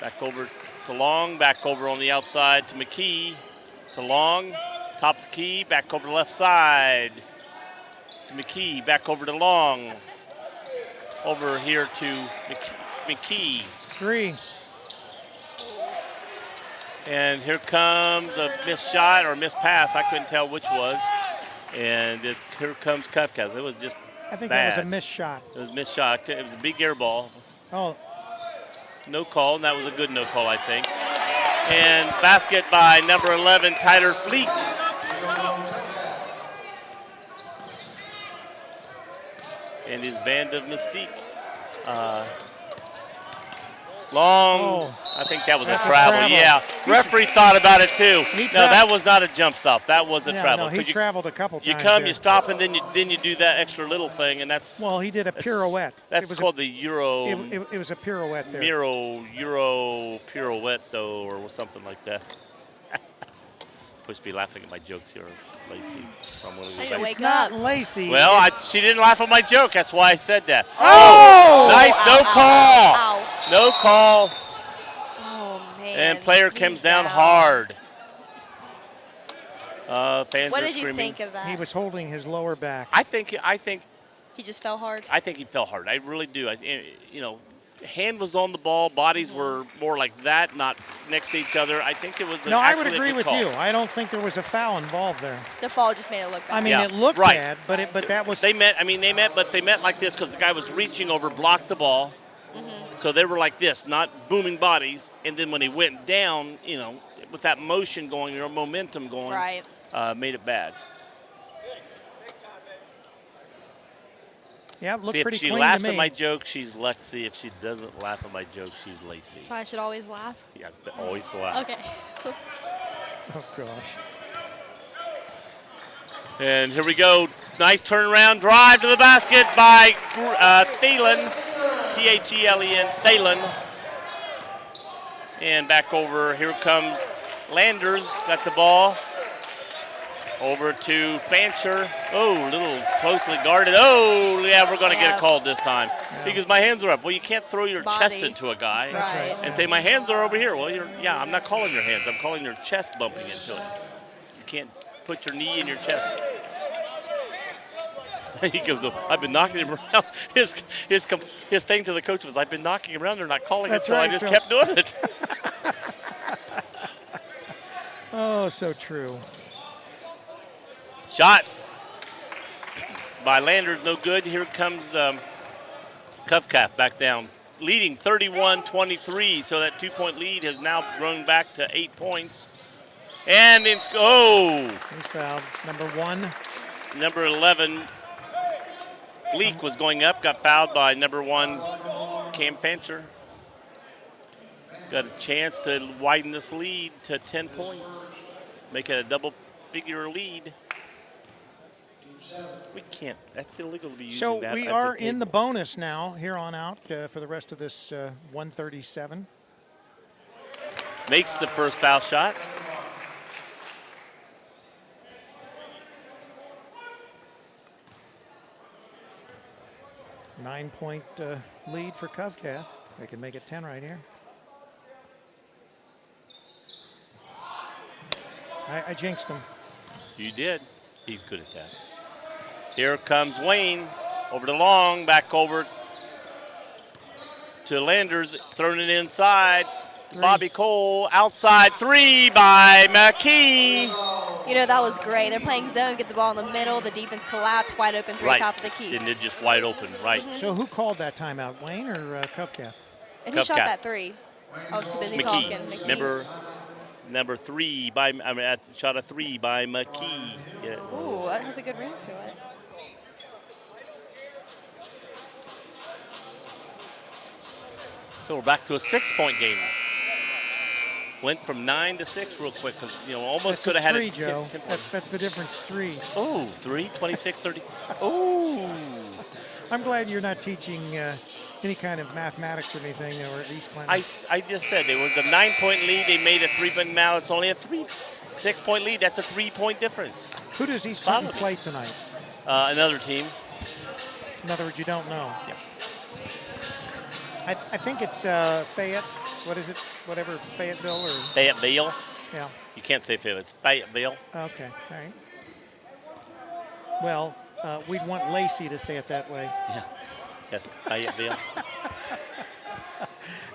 S3: Back over to Long, back over on the outside to McKee. To Long, top of the key, back over the left side. To McKee, back over to Long. Over here to McKee.
S1: 3.
S3: And here comes a missed shot or missed pass. I couldn't tell which was. And here comes Cath. It was just
S1: I think
S3: bad.
S1: that was a missed shot.
S3: It was a missed shot. It was a big air ball.
S1: Oh.
S3: No call, and that was a good no call, I think. And basket by number 11, Tyler Fleek. And his band of Mystique. Long, I think that was a travel. Yeah, referee thought about it too. No, that was not a jump stop. That was a travel.
S1: No, he traveled a couple times.
S3: You come,
S1: there.
S3: you stop, and then you do that extra little thing, and that's.
S1: Well, he did a pirouette.
S3: That's called the Euro.
S1: It was a pirouette there.
S3: Euro pirouette though, or something like that. Supposed to be laughing at my jokes here, Lacey.
S1: It's not Lacey.
S3: Well, she didn't laugh at my joke. That's why I said that.
S1: Oh!
S3: Nice, no call.
S2: Ow.
S3: No call.
S2: Oh, man.
S3: And player comes down hard. Fans
S2: what
S3: are
S2: did you
S3: screaming.
S2: think of that?
S1: He was holding his lower back.
S3: I think
S2: he just fell hard.
S3: I think he fell hard. I really do. Hand was on the ball. Bodies were more like that, not next to each other. I think it was.
S1: I would agree with you. I don't think there was a foul involved there.
S2: The fall just made it look bad.
S1: I mean, it looked bad, but that was.
S3: They met like this because the guy was reaching over, blocked the ball. So they were like this, not booming bodies. And then when he went down, with that motion going, momentum going, made it bad.
S1: Yeah, it looked
S3: See,
S1: pretty
S3: if she
S1: clean
S3: laughs
S1: to me.
S3: at my joke, she's Lexi. If she doesn't laugh at my joke, she's Lacey.
S5: So I should always laugh?
S3: Yeah, always laugh.
S5: Okay.
S1: Oh, gosh.
S3: And here we go. Nice turnaround drive to the basket by Thelen. T-H-E-L-E-N, Thelen. And back over, here comes Landers, got the ball. Over to Fancher. Oh, a little closely guarded. Oh, yeah, we're going to get a call this time. Because my hands are up. Well, you can't throw your chest into a guy and say, my hands are over here. Well, I'm not calling your hands. I'm calling your chest bumping into it. You can't put your knee in your chest. He goes, I've been knocking him around. His thing to the coach was, I've been knocking him around. They're not calling it, so I just kept doing it.
S1: Oh, so true.
S3: Shot by Landers, no good. Here comes Cath back down, leading 31-23. So that 2-point lead has now grown back to 8 points. And it's
S1: he's fouled. Number 1.
S3: Number 11, Fleek was going up, got fouled by number 1, Cam Fancher. Got a chance to widen this lead to 10 points, make it a double-figure lead. We can't. That's illegal to be using
S1: so
S3: that.
S1: So we are in the bonus now, here on out, for the rest of this 137.
S3: Makes the first foul shot.
S1: Nine-point lead for Cath. They can make it 10 right here. I jinxed him. You
S3: did. He's good at that. Here comes Wayne over to Long, back over to Landers, throwing it inside. Bobby Cole, outside 3 by McKee.
S2: That was great. They're playing zone, get the ball in the middle. The defense collapsed, wide open, 3 top of the key.
S3: And they're just wide open, right.
S1: So who called that timeout, Wayne or Cath?
S2: And who shot that 3? I was too busy talking. McKee.
S3: Number 3 by shot a 3 by McKee. Yeah.
S2: Ooh, that has a good ring to it.
S3: So we're back to a 6-point game. Went from 9 to 6 real quick because almost could have had it.
S1: 10 that's the difference. 3.
S3: Oh, 3, 26, 30. Oh.
S1: I'm glad you're not teaching any kind of mathematics or anything, or at least kind of.
S3: I just said there was a 9-point lead. They made a 3-point. Now it's only a 6-point lead. That's a 3-point difference.
S1: Who does East Clinton play tonight?
S3: Another team.
S1: In other words, you don't know.
S3: Yeah.
S1: I think it's Fayette. What is it? Whatever, Fayetteville or?
S3: Fayetteville.
S1: Yeah.
S3: You can't say Fayetteville. It's Fayetteville.
S1: Okay. All right. Well, we'd want Lacey to say it that way.
S3: Yeah. Yes, Fayetteville.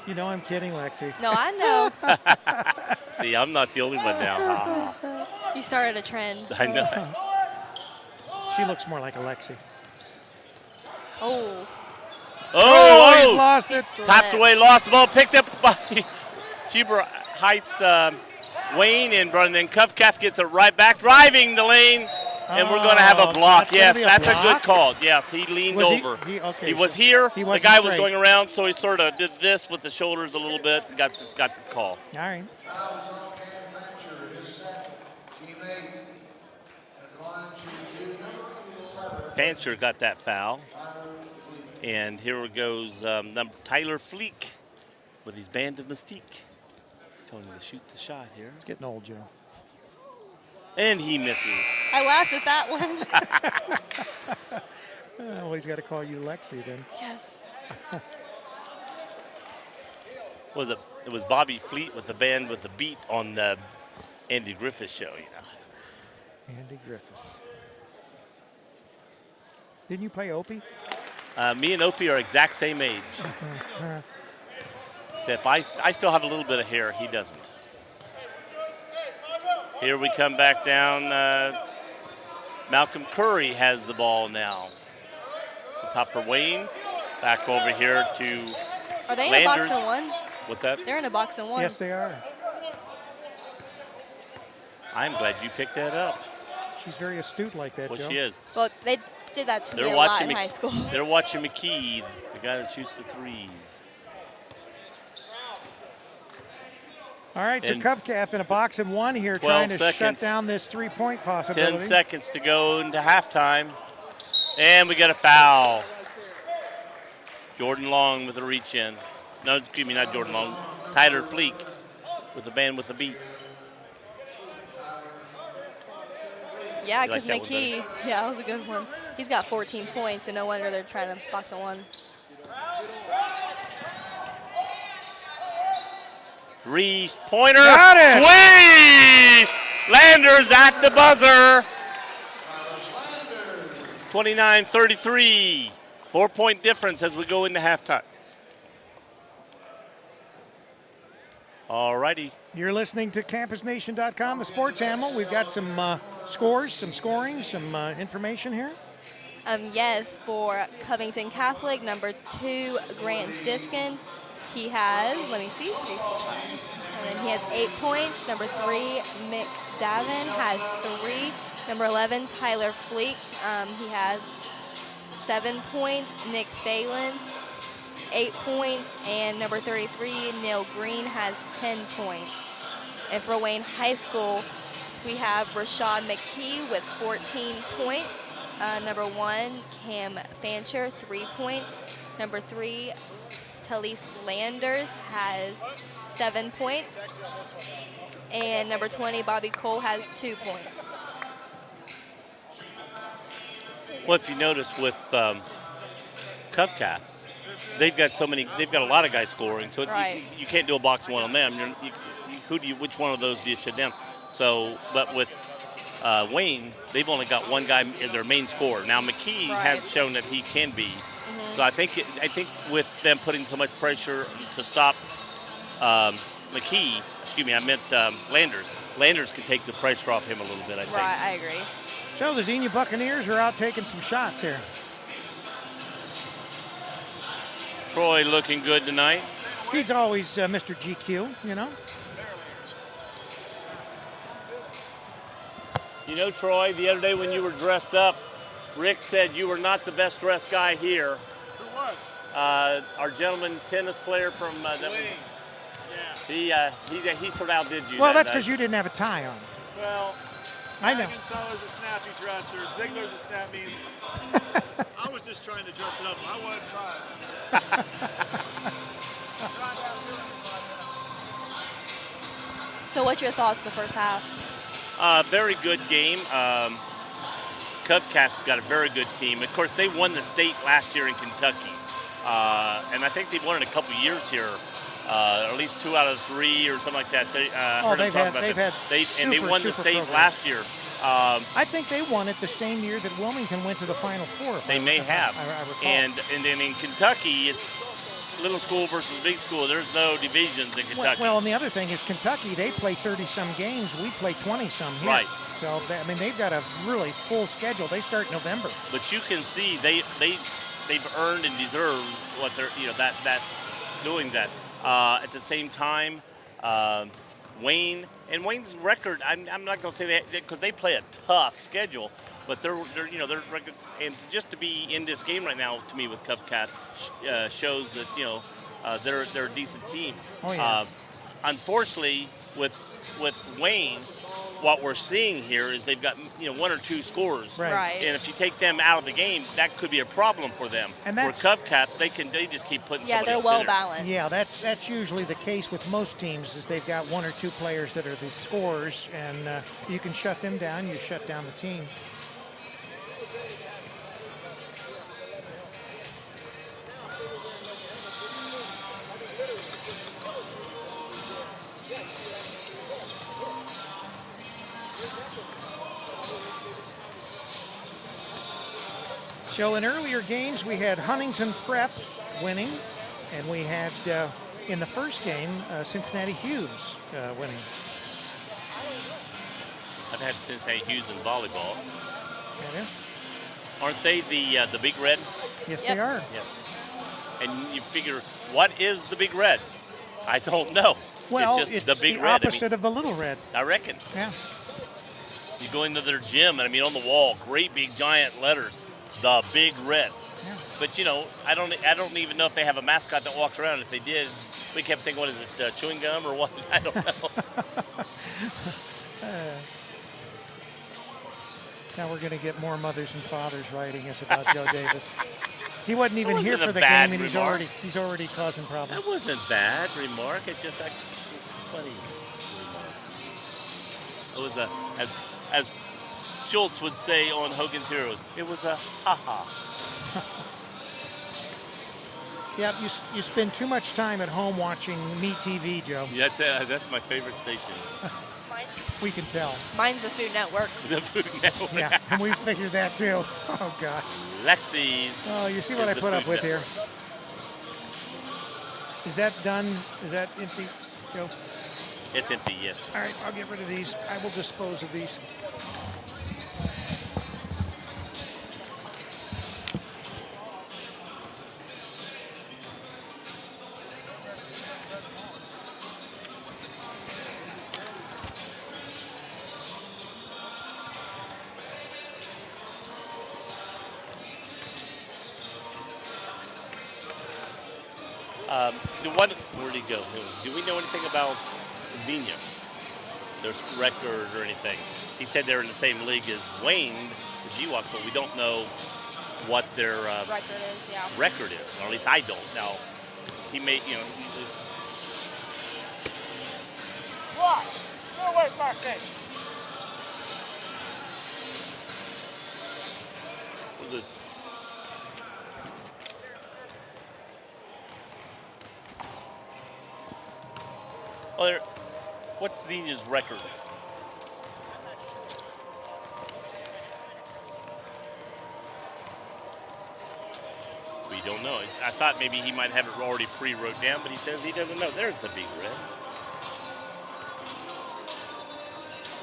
S1: You know I'm kidding, Lexi.
S2: No, I know.
S3: See, I'm not the only one now.
S2: You started a trend.
S3: I know.
S1: She looks more like Alexi.
S2: Oh.
S1: Oh, he's lost it.
S3: Tapped away, lost the ball, picked up by Huber Heights, Wayne, and then Cath gets it right back, driving the lane, and we're going to have a block. Yes, that's a good call. Yes, he leaned over. He was here. The guy was going around, so he sort of did this with the shoulders a little bit and got the call.
S1: All right.
S3: Fancher got that foul. And here goes Tyler Fleek with his band of mystique. Going to shoot the shot here.
S1: It's getting old, Joe.
S3: And he misses.
S2: I laughed at that one.
S1: Well, he's got to call you Lexi then.
S2: Yes.
S3: It was Bobby Fleet with the band with the beat on the Andy Griffith show, you know.
S1: Andy Griffith. Didn't you play Opie?
S3: Me and Opie are exact same age. Except I still have a little bit of hair. He doesn't. Here we come back down. Malcolm Curry has the ball now. The top for Wayne. Back over here to
S2: Are they
S3: Landers.
S2: in a box and one?
S3: What's that?
S2: They're in a box and one.
S1: Yes, they are.
S3: I'm glad you picked that up.
S1: She's very astute like that,
S3: Well,
S1: Joe.
S3: she is.
S2: Well, they did that to me
S3: They're
S2: a lot
S3: watching
S2: in high school.
S3: They're watching McKee, the guy that shoots the threes.
S1: All right, so
S3: And
S1: Cath in a box and one here,
S3: 12
S1: trying to shut
S3: seconds.
S1: down this three-point possibility.
S3: 10 seconds to go into halftime. And we got a foul. Jordan Long with a reach in. No, excuse me, not Jordan Long. Tyler Fleek with the band with the beat.
S2: Yeah,
S3: You like
S2: because
S3: that one
S2: McKee, yeah, that was a good one. He's got 14 points, and no wonder they're trying to box and one.
S3: Three-pointer.
S1: Got it.
S3: Sweet! Landers at the buzzer. 29-33. 4-point difference as we go into halftime. All righty.
S1: You're listening to CampusNation.com, the sports animal. We've got some scores, some scoring, some information here.
S2: Yes, for Covington Catholic, number 2, Grant Diskin. He has, let me see, 3, 4, 5. And then he has 8 points. Number 3, Mick Davin has 3. Number 11, Tyler Fleek. He has 7 points. Nick Phelan, 8 points. And number 33, Neil Green, has 10 points. And for Wayne High School, we have Rashad McKee with 14 points. Number 1, Cam Fancher, 3 points. Number 3, Talise Landers has 7 points. And number 20, Bobby Cole, has 2 points.
S3: Well, if you notice with Cath, they've got a lot of guys scoring, so
S2: Right.
S3: you can't do a box one on them. Which one of those do you shut down? So, but with Wayne, they've only got one guy as their main scorer. Now McKee has shown that he can be. So I think with them putting so much pressure to stop McKee, Landers. Landers can take the pressure off him a little bit, I think.
S2: Right, I agree.
S1: So the Xenia Buccaneers are out taking some shots here.
S3: Troy looking good tonight.
S1: He's always Mr. GQ, you know.
S3: You know, Troy, the other day when you were dressed up, Rick said you were not the best dressed guy here.
S5: Who was?
S3: Our gentleman tennis player from
S5: Yeah.
S3: he sort of outdid you.
S1: Well,
S3: that
S1: that's because
S3: night.
S1: you didn't have a tie on.
S5: Well,
S1: I know.
S5: Dragoncello's a snappy dresser. Ziegler's a snappy. I was was just trying to dress it up. I want to try it.
S2: So what's your thoughts the first half?
S3: Very good game. Cath got a very good team. Of course, they won the state last year in Kentucky. And I think they've won it a couple years here. At least 2 out of 3 or something like that. They won the state
S1: programs.
S3: last year.
S1: I think they won it the same year that Wilmington went to the Final Four.
S3: They may have.
S1: I recall.
S3: And then in Kentucky, it's little school versus big school. There's no divisions in Kentucky.
S1: Well, and the other thing is Kentucky, they play 30-some games. We play 20-some here.
S3: Right.
S1: So, I mean, they've got a really full schedule. They start in November.
S3: But you can see they've earned and deserved what they're, that doing that. At the same time, Wayne's record, I'm not going to say that because they play a tough schedule, but they're record, and just to be in this game right now, to me, with Cath, shows that, they're a decent team.
S1: Oh, yeah.
S3: Unfortunately, with Wayne, what we're seeing here is they've got 1 or 2 scorers,
S2: Right.
S3: and if you take them out of the game, that could be a problem for them.
S1: And
S3: for
S1: that's,
S3: Cath, they just keep putting.
S2: Yeah,
S3: somebody
S2: they're
S3: else
S2: well
S3: in there.
S2: balanced.
S1: Yeah, that's usually the case with most teams. Is they've got 1 or 2 players that are the scorers, and you can shut them down. You shut down the team. So in earlier games, we had Huntington Prep winning, and we had, in the first game, Cincinnati Hughes winning.
S3: I've had Cincinnati Hughes in volleyball.
S1: Have you?
S3: Aren't they the Big Red?
S1: Yes,
S2: Yep.
S1: they are.
S3: Yes. And you figure, what is the Big Red? I don't know.
S1: Well,
S3: it's just the Big Red.
S1: opposite of the Little Red.
S3: I reckon.
S1: Yeah.
S3: You go into their gym, and on the wall, great big giant letters, the Big Red.
S1: Yeah.
S3: But I don't even know if they have a mascot that walks around. If they did, we kept saying, what is it, chewing gum or what? I don't know.
S1: Now we're going to get more mothers and fathers writing us about Joe Davis. He wasn't even
S3: That
S1: here
S3: wasn't
S1: for
S3: a
S1: the
S3: bad
S1: game, and
S3: remark.
S1: he's already causing problems.
S3: That wasn't a bad remark. It's just a funny remark. It was as Schultz would say on Hogan's Heroes, it was a ha-ha.
S1: Yeah, you spend too much time at home watching Me TV, Joe.
S3: Yeah, that's my favorite station.
S1: We can tell.
S2: Mine's the Food Network.
S3: The Food Network.
S1: Yeah, and we figured that too. Oh, God.
S3: Lexi's.
S1: Oh, you see what I
S3: the
S1: put up
S3: Food
S1: with here?
S3: Network.
S1: Is that done? Is that empty, Joe?
S3: It's empty, yes.
S1: All right, I'll get rid of these. I will dispose of these.
S3: Where'd he go? Do we know anything about Vina? Their record or anything? He said they're in the same league as Wayne, the G-Walk, but we don't know what their
S2: Record is, yeah.
S3: record is. Or at least I don't. Now, he may,
S5: What? Go away, Parkay.
S3: what's Xenia's record? We don't know. I thought maybe he might have it already pre-wrote down, but he says he doesn't know. There's the Big Red.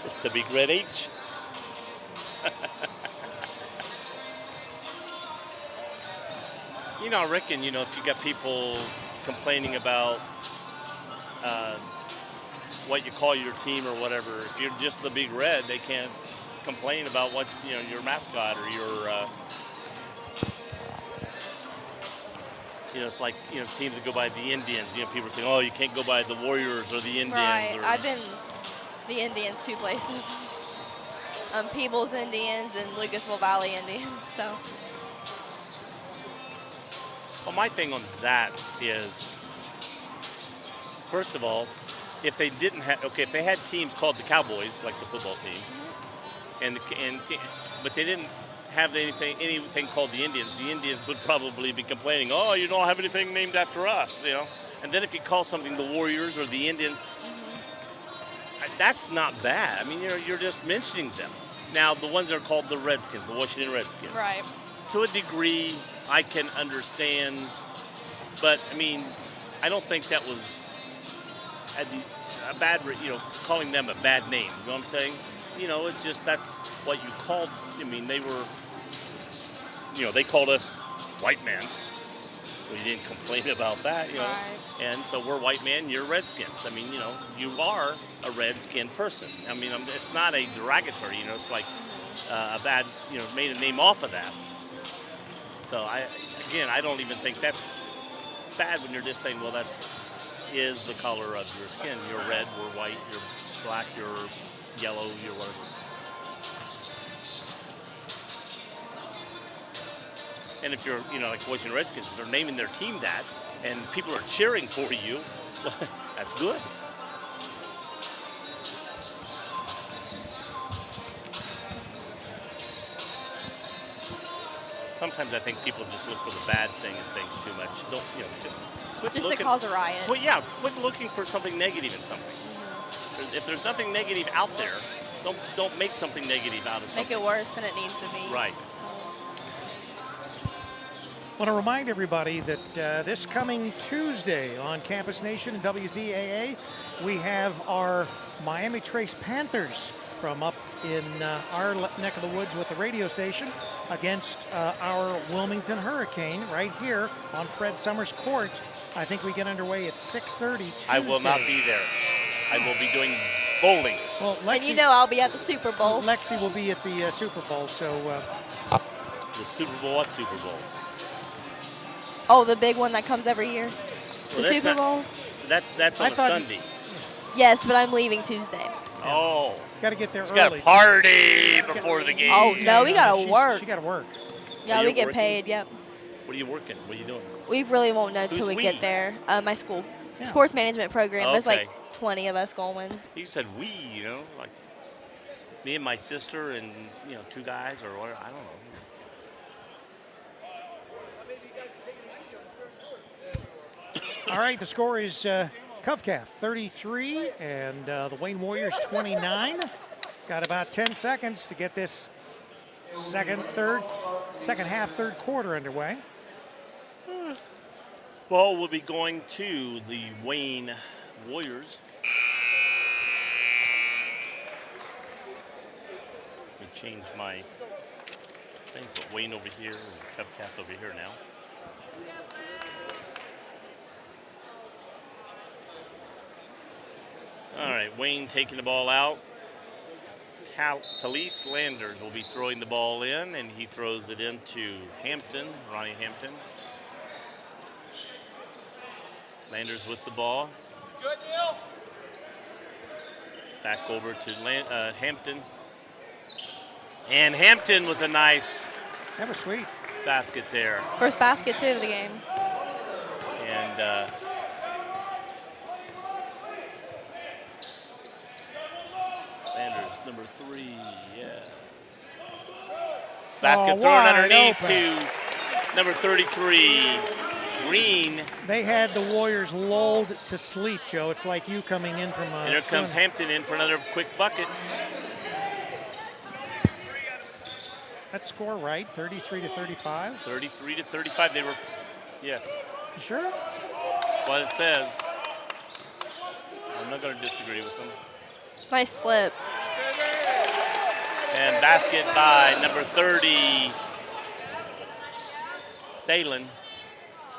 S3: It's the Big Red H. I reckon, if you got people complaining about what you call your team or whatever, if you're just the Big Red, they can't complain about what, your mascot or your, it's like, teams that go by the Indians. People are saying, oh, you can't go by the Warriors or the Indians.
S2: Right.
S3: Or,
S2: I've been the Indians 2 places. Peebles Indians and Lucasville Valley Indians. So
S3: Well, my thing on that is, first of all, if they didn't have, okay, if they had teams called the Cowboys, like the football team, but they didn't have anything called the Indians would probably be complaining, oh, you don't have anything named after us, you know. And then if you call something the Warriors or the Indians, that's not bad. I mean, you're just mentioning them. Now, the ones that are called the Redskins, the Washington Redskins.
S2: Right.
S3: To a degree, I can understand, but I mean, I don't think that was a bad, you know, calling them a bad name. You know what I'm saying? You know, it's just that's what you called. I mean, they were, you know, they called us white man. We didn't complain about that, you know.
S2: Right.
S3: And so we're white man, you're Redskins. I mean, you know, you are a Redskin person. I mean, it's not a derogatory, you know, it's like a bad, you know, made a name off of that. So I don't even think that's bad when you're just saying, well, is the color of your skin. You're red, we're white, you're black, you're yellow, you're whatever. And if you're, you know, like Washington Redskins, if they're naming their team that, and people are cheering for you, well, that's good. Sometimes I think people just look for the bad thing in things too much. Don't, you know, quit
S2: Just
S3: looking,
S2: to cause a riot.
S3: Well, yeah, quit looking for something negative in something. If there's nothing negative out there, don't make something negative out of something.
S2: Make it worse than it needs to be.
S3: Right.
S1: I want to remind everybody that this coming Tuesday on Campus Nation and WZAA, we have our Miami Trace Panthers from up in our neck of the woods with the radio station against our Wilmington Hurricane right here on Fred Summers Court. I think we get underway at 6:30 Tuesday.
S3: I will not be there. I will be doing bowling.
S1: Well, Lexi,
S2: And you know I'll be at the Super Bowl.
S1: Lexi will be at the Super Bowl, so...
S3: The Super Bowl, what Super Bowl?
S2: Oh, the big one that comes every year?
S3: Well,
S2: The Super Bowl?
S3: That's on a Sunday.
S2: Yes, but I'm leaving Tuesday.
S3: Oh.
S1: Got to get there
S3: She's
S1: early.
S3: got a party before the game.
S2: Oh, no, we got to
S1: She
S2: work.
S1: got to work.
S2: Yeah,
S3: you're
S2: we get
S3: working?
S2: paid, yep.
S3: What are you working? What are you doing?
S2: We really won't know till
S3: Who's
S2: we
S3: we?
S2: get there. My school.
S1: Yeah.
S2: Sports management program. There's
S3: Okay.
S2: like 20 of us going.
S3: You said we, you know, like me and my sister and, you know, two guys or whatever. I don't know.
S1: All right, the score is Cath 33 and the Wayne Warriors 29. Got about 10 seconds to get this second half, third quarter underway.
S3: Ball will be going to the Wayne Warriors. Let me change my thing. Put Wayne over here and Cath over here now. All right, Wayne taking the ball out. Talise Landers will be throwing the ball in, and he throws it into Hampton, Ronnie Hampton. Landers with the ball.
S5: Good deal.
S3: Back over to Hampton. And Hampton with a nice
S1: That was sweet.
S3: basket there.
S2: First basket, too, of the game.
S3: And Landers, number 3, yes. Basket thrown
S1: wide
S3: underneath
S1: open.
S3: to number 33, Green.
S1: They had the Warriors lulled to sleep, Joe. It's like you coming in from a...
S3: And here comes Hampton in for another quick bucket.
S1: That score right, 33 to 35.
S3: 33 to 35, they were, yes.
S1: You sure?
S3: What it says. I'm not going to disagree with them.
S2: Nice slip.
S3: And basket by number 30, Thalen.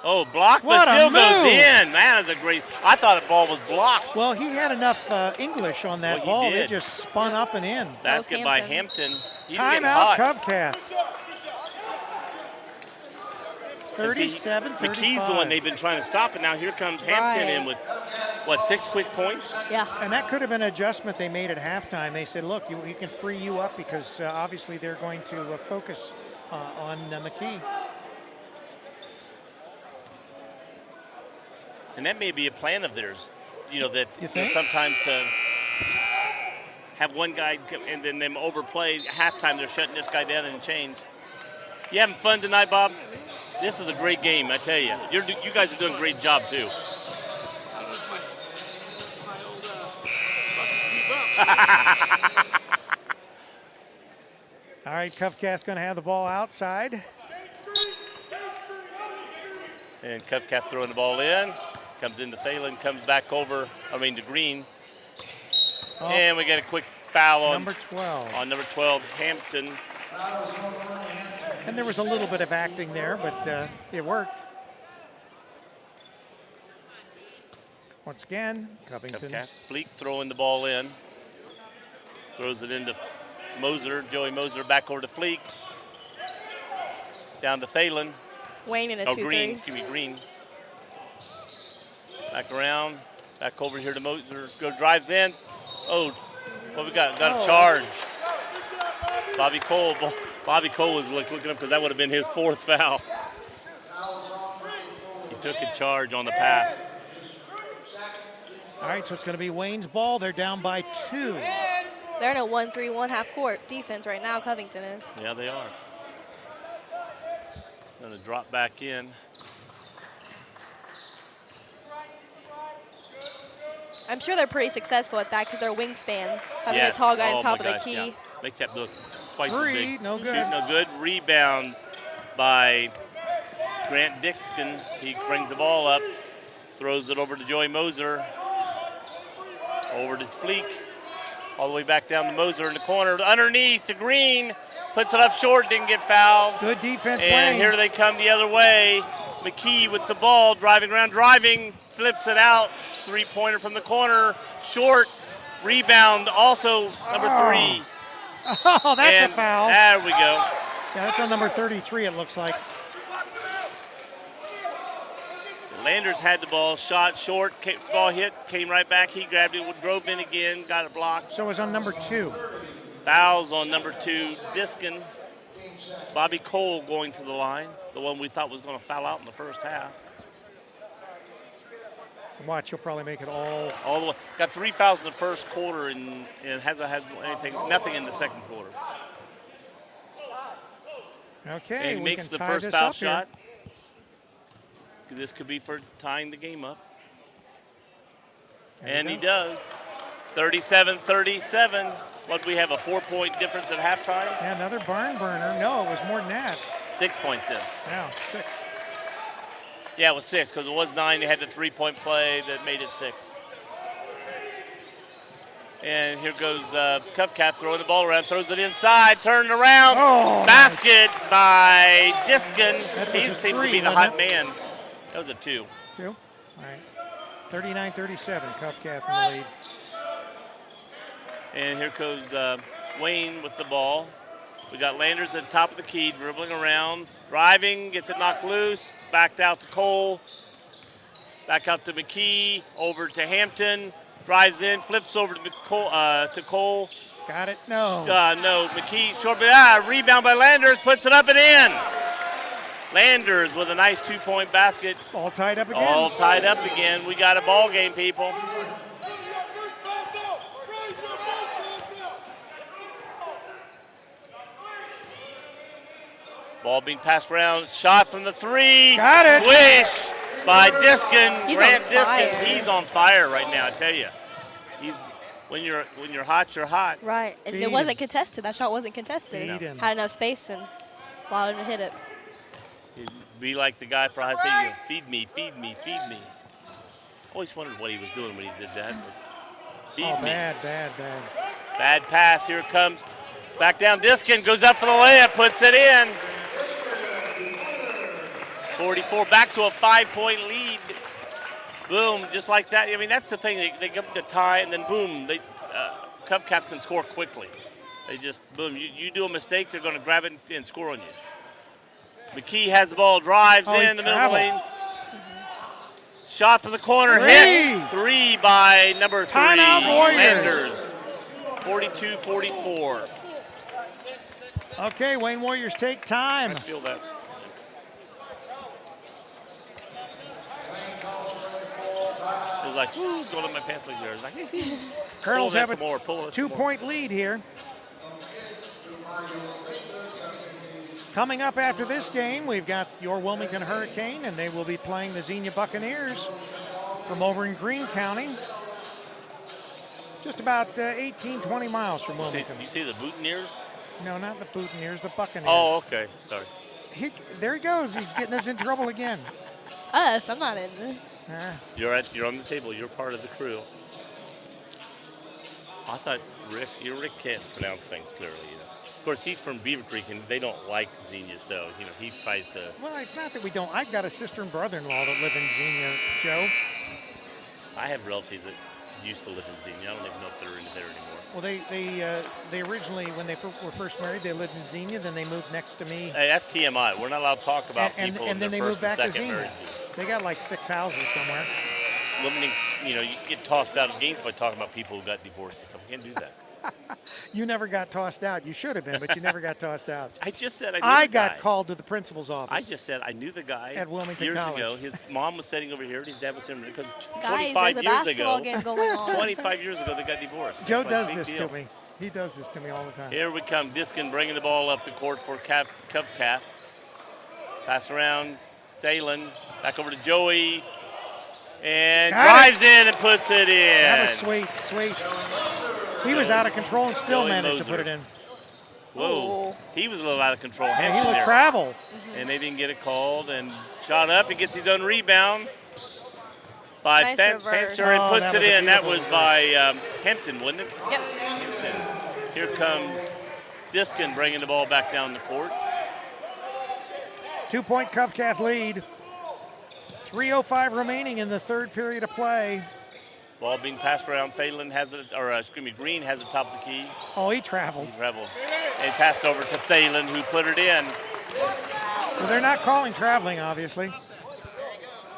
S3: Oh, blocked,
S1: What
S3: but
S1: a
S3: still goes
S1: move.
S3: in. Man, that's a great. I thought the ball was blocked.
S1: Well, he had enough English on that
S3: Well, he
S1: ball. It
S3: did.
S1: just spun up and in.
S3: Basket by Hampton. He's getting
S1: Timeout,
S3: hot.
S1: Cath. 37,
S3: McKee's
S1: 35.
S3: the one they've been trying to stop, and now here comes Hampton
S2: Right.
S3: in with, what, 6 quick points?
S2: Yeah.
S1: And that could have been an adjustment they made at halftime. They said, look, we can free you up because obviously they're going to focus on McKee.
S3: And that may be a plan of theirs, you know, that
S1: You think?
S3: sometimes to have one guy and then them overplay. Halftime, they're shutting this guy down and change. You having fun tonight, Bob? This is a great game, I tell you. You guys are doing a great job, too.
S1: All right, Cath's going to have the ball outside.
S3: And Cath throwing the ball in. Comes into Thalen, comes back over, to Green.
S1: Oh.
S3: And we get a quick foul on
S1: number 12.
S3: On number 12, Hampton.
S1: And there was a little bit of acting there, but it worked. Once again, Covington's.
S3: Fleek throwing the ball in. Throws it into Moser. Joey Moser back over to Fleek. Down to Thalen.
S2: Wayne in a 2-3.
S3: Green. Excuse me, Green. Back around. Back over here to Moser. Drives in. Oh, what we got? Got a charge. Bobby Cole. Bobby Cole was looking up because that would have been his 4th foul. He took a charge on the pass.
S1: All right, so it's going to be Wayne's ball. They're down by 2.
S2: They're in a 1-3-1 half-court defense right now, Covington is.
S3: Yeah, they are. Going to drop back in.
S2: I'm sure they're pretty successful at that because their wingspan, having a tall guy on top of the key.
S3: Yeah. Makes that look twice as
S1: 3,
S3: big.
S1: no good.
S3: Shoot, no good. Rebound by Grant Dixon. He brings the ball up, throws it over to Joey Moser, over to Fleek, all the way back down to Moser in the corner, underneath to Green, puts it up short, didn't get fouled.
S1: Good defense,
S3: And
S1: Wayne.
S3: here they come the other way. McKee with the ball, driving, flips it out. 3-pointer from the corner, short, rebound, also number 3.
S1: Oh, that's a foul.
S3: There we go.
S1: Yeah, that's on number 33, it looks like.
S3: Landers had the ball, shot short, ball hit, came right back. He grabbed it, drove in again, got it blocked.
S1: So it was on number 2.
S3: Fouls on number 2, Diskin. Bobby Cole going to the line, the one we thought was going to foul out in the first half.
S1: Watch, he'll probably make it
S3: all the way. Got 3 fouls in the first quarter and hasn't had nothing in the second quarter.
S1: Okay,
S3: And he makes the first foul shot. This could be for tying the game up. And he does. 37-37. What, we have a 4-point difference at halftime?
S1: Yeah, another barn burner. No, it was more than that.
S3: 6 points in.
S1: Yeah, 6.
S3: Yeah, it was 6 because it was 9. They had the 3-point play that made it 6. And here goes Cath throwing the ball around, throws it inside, turned around.
S1: Oh,
S3: basket by Diskin. He
S1: a
S3: seems
S1: 3,
S3: to be the hot man. That was a 2.
S1: 2? All right. 39-37, Cath in the lead.
S3: And here goes Wayne with the ball. We got Landers at the top of the key, dribbling around, driving, gets it knocked loose, backed out to Cole, back out to McKee, over to Hampton, drives in, flips over to Cole.
S1: Got it? No.
S3: No, McKee, short, rebound by Landers, puts it up and in. Landers with a nice 2-point basket.
S1: All tied up again.
S3: All tied up again. We got a ball game, people. Ball being passed around, shot from the 3.
S1: Got it.
S3: Swish by Diskin. Grant Diskin.
S2: Fire.
S3: He's on fire right now, I tell you. He's when you're hot, you're hot.
S2: Right, and
S1: Feed
S2: it wasn't
S1: him.
S2: contested. That shot wasn't contested.
S1: Feed him.
S2: Had enough space and allowed him to hit it.
S3: He'd be like the guy for Ohio State. Feed me, feed me, feed me. Always wondered what he was doing when he did that. Feed me.
S1: Bad.
S3: Bad pass. Here it comes. Back down. Diskin goes up for the layup, puts it in. 44, back to a 5-point lead. Boom, just like that. I mean, that's the thing. They get the tie, and then boom, Cath can score quickly. They just, boom, you do a mistake, they're going to grab it and score on you. McKee has the ball, drives in the middle of the lane. Shot from the corner, hit. 3 by number 3,
S1: Timeout, Warriors.
S3: Landers. 42-44.
S1: Okay, Wayne Warriors take time.
S3: I feel that. like, ooh, it's going up my pants like there. It's like,
S1: Colonels have a
S3: more.
S1: 2-point lead here. Coming up after this game, we've got your Wilmington Hurricane, and they will be playing the Xenia Buccaneers from over in Greene County. Just about 18, 20 miles from Wilmington.
S3: You see the Boutonniers?
S1: No, not the Boutonniers, the Buccaneers.
S3: Oh, okay. Sorry.
S1: There he goes. He's getting us in trouble again.
S2: Us, I'm not in this.
S3: You're on the table. You're part of the crew. I thought Rick can't pronounce things clearly. Of course, he's from Beaver Creek, and they don't like Xenia, so he tries to.
S1: Well, it's not that we don't. I've got a sister and brother-in-law that live in Xenia, Joe.
S3: I have relatives that used to live in Xenia. I don't even know if they're in there anymore.
S1: Well, they originally, when they were first married, they lived in Xenia. Then they moved next to me.
S3: Hey, that's TMI. We're not allowed to talk about people
S1: and
S3: in
S1: then
S3: their
S1: they
S3: first
S1: moved back
S3: and
S1: to
S3: second
S1: Xenia.
S3: marriages.
S1: They got like 6 houses somewhere.
S3: Limiting, you get tossed out of games by talking about people who got divorced and stuff. You can't do that.
S1: You never got tossed out. You should have been, but you never got tossed out.
S3: I just said I knew
S1: I
S3: the guy.
S1: got called to the principal's office.
S3: I just said I knew the guy
S1: at Wilmington
S3: years
S1: College.
S3: ago. His mom was sitting over here, and his dad was sitting over there because
S2: Guys,
S3: 25
S2: there's a
S3: years
S2: basketball
S3: ago,
S2: game going on.
S3: 25 years ago, they got divorced.
S1: Joe
S3: That's
S1: does
S3: like a
S1: this
S3: big
S1: to
S3: deal.
S1: me. He does this to me all the time.
S3: Here we come. Diskin bringing the ball up the court for Cath. Pass around. Thalen. Back over to Joey. And drives in and puts it in.
S1: That was sweet. He was out of control and still
S3: Joey
S1: managed to
S3: Moser.
S1: put it in.
S3: Whoa. He was a little out of control.
S1: Yeah, he
S3: Hampton
S1: looked
S3: there.
S1: travel.
S3: And they didn't get it called. And shot up and gets his own rebound by
S2: Nice
S3: Fancher
S2: reverse.
S3: and
S1: Oh,
S3: puts
S1: that
S3: it
S1: was a
S3: in. That
S1: beautiful
S3: was by Hampton, wasn't it?
S2: Yep.
S3: Hampton. Here comes Diskin bringing the ball back down the court.
S1: 2-point Cath lead. 3:05 remaining in the third period of play.
S3: Ball being passed around. Thalen has it, Green has the top of the key.
S1: Oh, he traveled.
S3: He traveled. And passed over to Thalen, who put it in.
S1: Well, they're not calling traveling, obviously.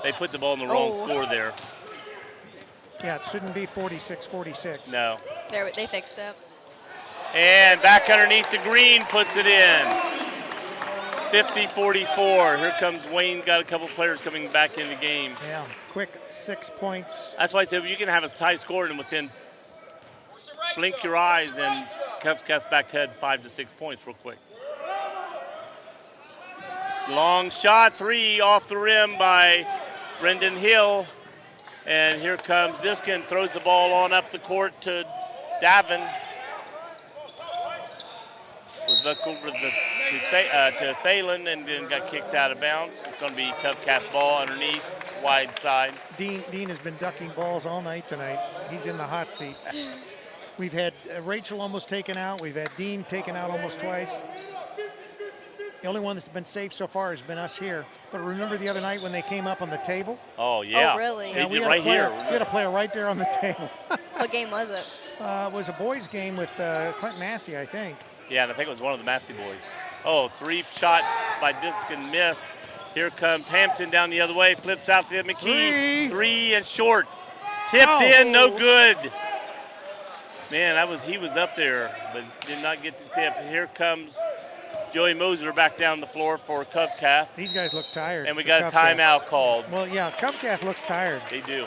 S3: They put the ball in the wrong score there.
S1: Yeah, it shouldn't be 46-46.
S3: No.
S2: They fixed it.
S3: And back underneath to Green, puts it in. 50-44. Here comes Wayne. Got a couple players coming back in the game.
S1: Yeah, quick 6 points.
S3: That's why I said you can have a tie score and within blink your eyes and Cath's back head 5 to 6 points real quick. Long shot, 3 off the rim by Brendan Hill. And here comes Diskin, throws the ball on up the court to Davin. Was back over to Thalen and then got kicked out of bounds. It's going to be Cath ball underneath, wide side.
S1: Dean has been ducking balls all night tonight. He's in the hot seat. We've had Rachel almost taken out. We've had Dean taken out almost twice. The only one that's been safe so far has been us here. But remember the other night when they came up on the table?
S3: Oh, yeah.
S2: Oh, really?
S3: They
S1: Yeah,
S3: did right here.
S1: We had a player right there on the table.
S2: What game was it?
S1: It was a boys' game with Clinton Massey, I think.
S3: Yeah, and I think it was one of the Massey boys. Oh, 3 shot by Diskin missed. Here comes Hampton down the other way, flips out to McKee. 3 and short. Tipped in, no good. Man, he was up there, but did not get the tip. Here comes Joey Moser back down the floor for Cath.
S1: These guys look tired.
S3: And we got a timeout called.
S1: Well, yeah, Cath looks tired.
S3: They do.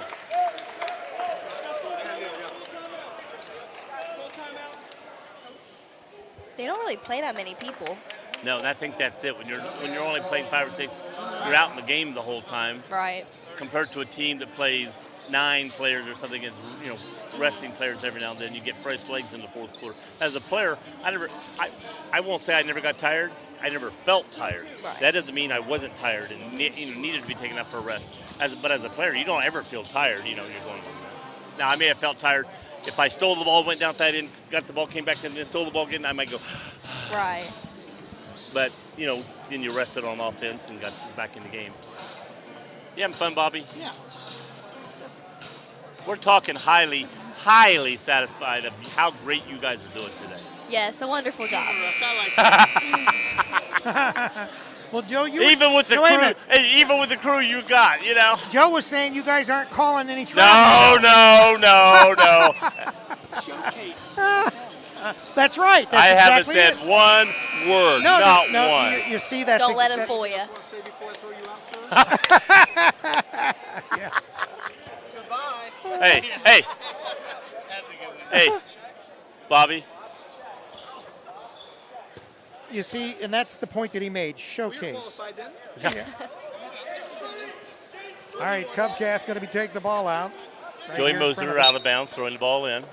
S2: They don't really play that many people.
S3: No, and I think that's it. When you're only playing 5 or 6, you're out in the game the whole time.
S2: Right.
S3: Compared to a team that plays 9 players or something, and resting players every now and then, you get fresh legs in the fourth quarter. As a player, I won't say I never got tired. I never felt tired.
S2: Right.
S3: That doesn't mean I wasn't tired and needed to be taken out for a rest. But as a player, you don't ever feel tired. You're going. Now I may have felt tired. If I stole the ball, went down that end, got the ball, came back, and then stole the ball again, I might go.
S2: Right.
S3: But, then you rested on offense and got back in the game. You having fun, Bobby?
S5: Yeah.
S3: We're talking highly satisfied of how great you guys are doing today.
S2: Yes, a wonderful job.
S1: Well, Joe,
S3: even with the crew you got,
S1: Joe was saying you guys aren't calling any trouble.
S3: No.
S5: Showcase.
S1: That's right. That's
S3: I haven't
S1: exactly
S3: said
S1: it.
S3: one word, not one.
S1: You see, that's
S2: Don't let him fool you.
S5: Want to say before I throw you out, sir?
S1: Yeah.
S5: Goodbye.
S3: Hey, Bobby.
S1: You see, and that's the point that he made, showcase. Yeah. All right, Cath going to be taking the ball out. Right
S3: Joey
S1: here in front
S3: Moser
S1: us.
S3: out of bounds, throwing the ball in.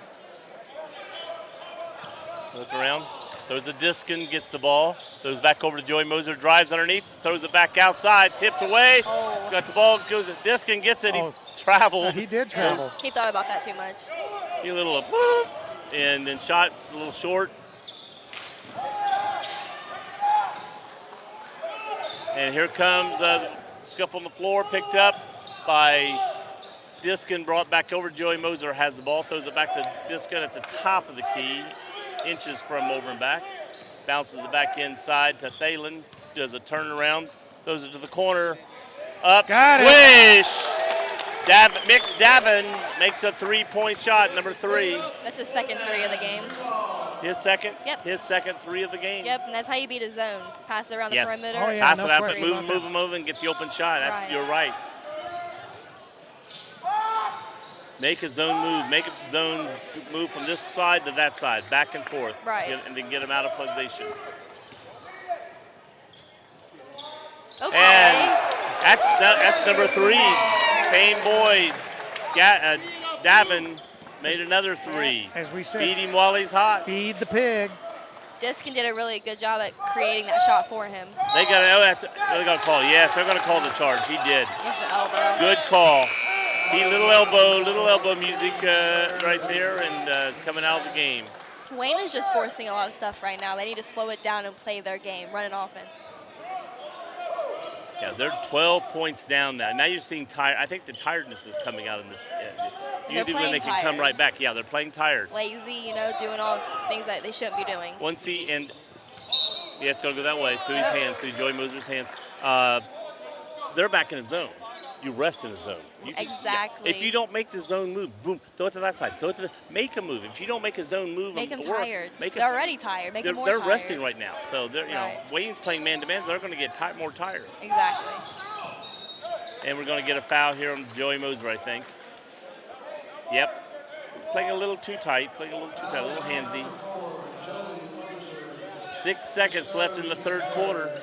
S3: Look around. Throws a Diskin, gets the ball. Throws back over to Joey Moser, drives underneath, throws it back outside, tipped away.
S2: Oh.
S3: Got the ball, goes. Diskin gets it.
S1: Oh.
S3: He traveled.
S1: He did travel.
S2: He thought about that too much.
S3: He a little whoop, and then shot a little short. And here comes scuffle on the floor, picked up by Diskin, brought back over. Joey Moser has the ball, throws it back to Diskin at the top of the key, inches from over and back. Bounces it back inside to Thalen, does a turnaround, throws it to the corner, up,
S1: Got it.
S3: swish! Mick Davin makes a three-point shot, number 3.
S2: That's his second 3 of the game.
S3: His second?
S2: Yep.
S3: His second 3 of the game.
S2: Yep, and that's how you beat a zone. Pass it around
S3: Yes.
S2: the perimeter.
S1: Oh, yeah.
S3: Pass
S1: no
S3: it out,
S1: question
S3: move,
S1: about
S3: move,
S1: that.
S3: move, and get the open shot.
S2: Right.
S3: You're right. Make a zone move. Make a zone move from this side to that side, back and forth.
S2: Right.
S3: And then get them out of position.
S2: Okay.
S3: And that's number 3. Same boy, Davin made another 3.
S1: As we said,
S3: Beat him while he's hot.
S1: feed the pig.
S2: Diskin did a really good job at creating that shot for him.
S3: They got they're gonna call. Yes, they're gonna call the charge. He did.
S2: With the elbow.
S3: Good call. Little elbow music right there, and it's coming out of the game.
S2: Wayne is just forcing a lot of stuff right now. They need to slow it down and play their game, run an offense.
S3: Yeah, they're 12 points down now. Now you're seeing tired. I think the tiredness is coming out in the. Usually when
S2: playing
S3: they can come
S2: tired.
S3: right back. Yeah, they're playing tired.
S2: Lazy, doing all things that they shouldn't be doing.
S3: One C and yeah, it's gonna go that way through his hands, through Joey Moser's hands. They're back in the zone. You rest in the zone.
S2: Exactly.
S3: If you don't make the zone move, boom, throw it to that side. Make a move. If you don't make a zone move,
S2: Make them
S3: work,
S2: tired.
S3: Make
S2: They're already tired. Make them more
S3: they're
S2: tired.
S3: resting right now, so they're
S2: Right.
S3: Wayne's playing man-to-man. They're going to get more tired.
S2: Exactly.
S3: And we're going to get a foul here on Joey Moser, I think. Yep. Playing a little too tight, a little handsy. 6 seconds left in the third quarter.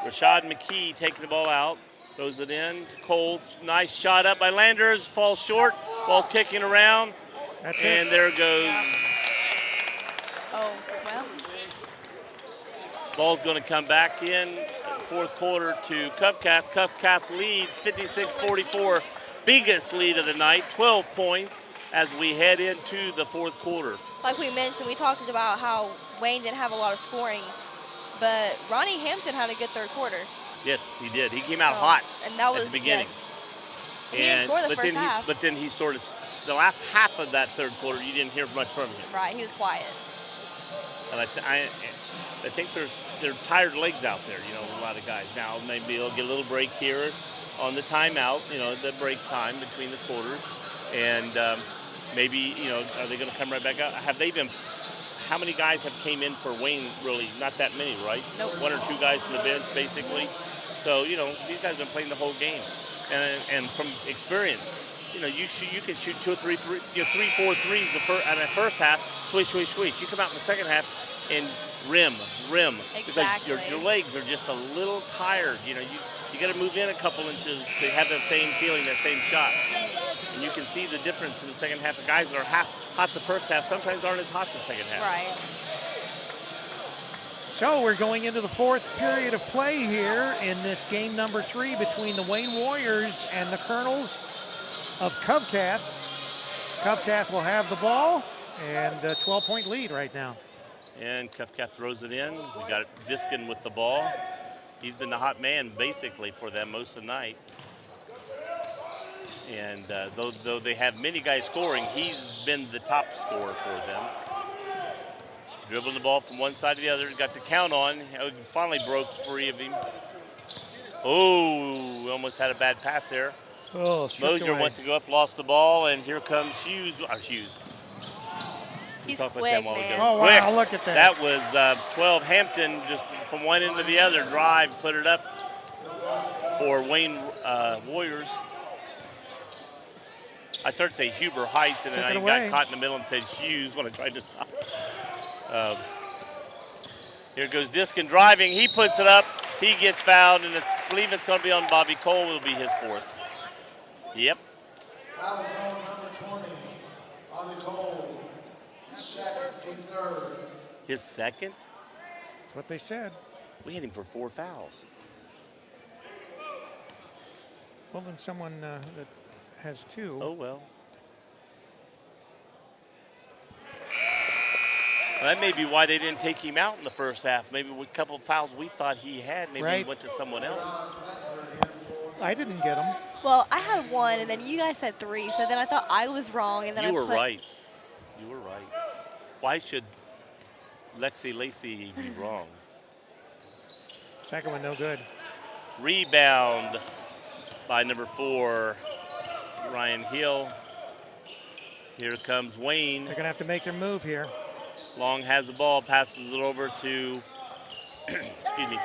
S3: Rashad McKee taking the ball out, throws it in to Cole. Nice shot up by Landers, falls short. Ball's kicking around,
S1: That's
S3: and
S1: it.
S3: there it goes.
S2: Oh, well.
S3: Ball's going to come back in fourth quarter to Cath. Cath leads 56-44. Biggest lead of the night, 12 points as we head into the fourth quarter.
S2: Like we mentioned, we talked about how Wayne didn't have a lot of scoring, but Ronnie Hampton had a good third quarter.
S3: Yes, he did. He came out hot
S2: and that was
S3: at the beginning.
S2: Yes. He didn't score the first half.
S3: But then he sort of, the last half of that third quarter, you didn't hear much from him.
S2: Right, he was quiet.
S3: And I think they're tired legs out there, a lot of guys. Now maybe they'll get a little break here on the timeout, the break time between the quarters. And maybe, are they going to come right back out? How many guys have came in for Wayne? Really, not that many, right?
S2: Nope.
S3: 1 or 2 guys from the bench, basically. So, these guys have been playing the whole game. And from experience, you can shoot 2 or 3, 4 threes in the first half, swish. You come out in the second half and rim.
S2: Exactly.
S3: Because your legs are just a little tired. You got to move in a couple inches to have that same feeling, that same shot. And you can see the difference in the second half. The guys that are hot the first half sometimes aren't as hot the second half.
S2: Right.
S1: So we're going into the fourth period of play here in this game number 3 between the Wayne Warriors and the Colonels of Cath. Cath will have the ball and a 12-point lead right now.
S3: And Cath throws it in. We got Diskin with the ball. He's been the hot man basically for them most of the night. And though they have many guys scoring, he's been the top scorer for them. Dribbling the ball from one side to the other, got the count on. Finally broke free of him. Oh, almost had a bad pass there.
S1: Oh,
S3: Mosier went to go up, lost the ball, and here comes Hughes.
S2: He's
S3: Talked about
S2: quick,
S3: them a while
S2: man.
S3: ago.
S1: Oh, wow,
S3: Quick.
S1: look at that.
S3: That was 12 Hampton, just from one end to the other, drive, put it up. for Wayne Warriors. I started to say Huber Heights, and then I got caught in the middle and said Hughes when I tried to stop. Here goes Diskin driving. He puts it up. He gets fouled, and I believe it's going to be on Bobby Cole. It'll be his fourth. Yep.
S4: Foul zone number 20, Bobby Cole. His second, team third.
S3: His second?
S1: That's what they said.
S3: We hit him for 4 fouls.
S1: Well, then someone that has 2.
S3: Oh, well. That may be why they didn't take him out in the first half. Maybe with a couple of fouls we thought he had, maybe he went to someone else.
S1: I didn't get him.
S2: Well, I had 1, and then you guys said 3, so then I thought I was wrong, and then
S3: You were right. You were right. Why should Lexi Lacey be wrong?
S1: Second one, no good.
S3: Rebound by number 4, Ryan Hill. Here comes Wayne.
S1: They're going to have to make their move here.
S3: Long has the ball, passes it over to, excuse me,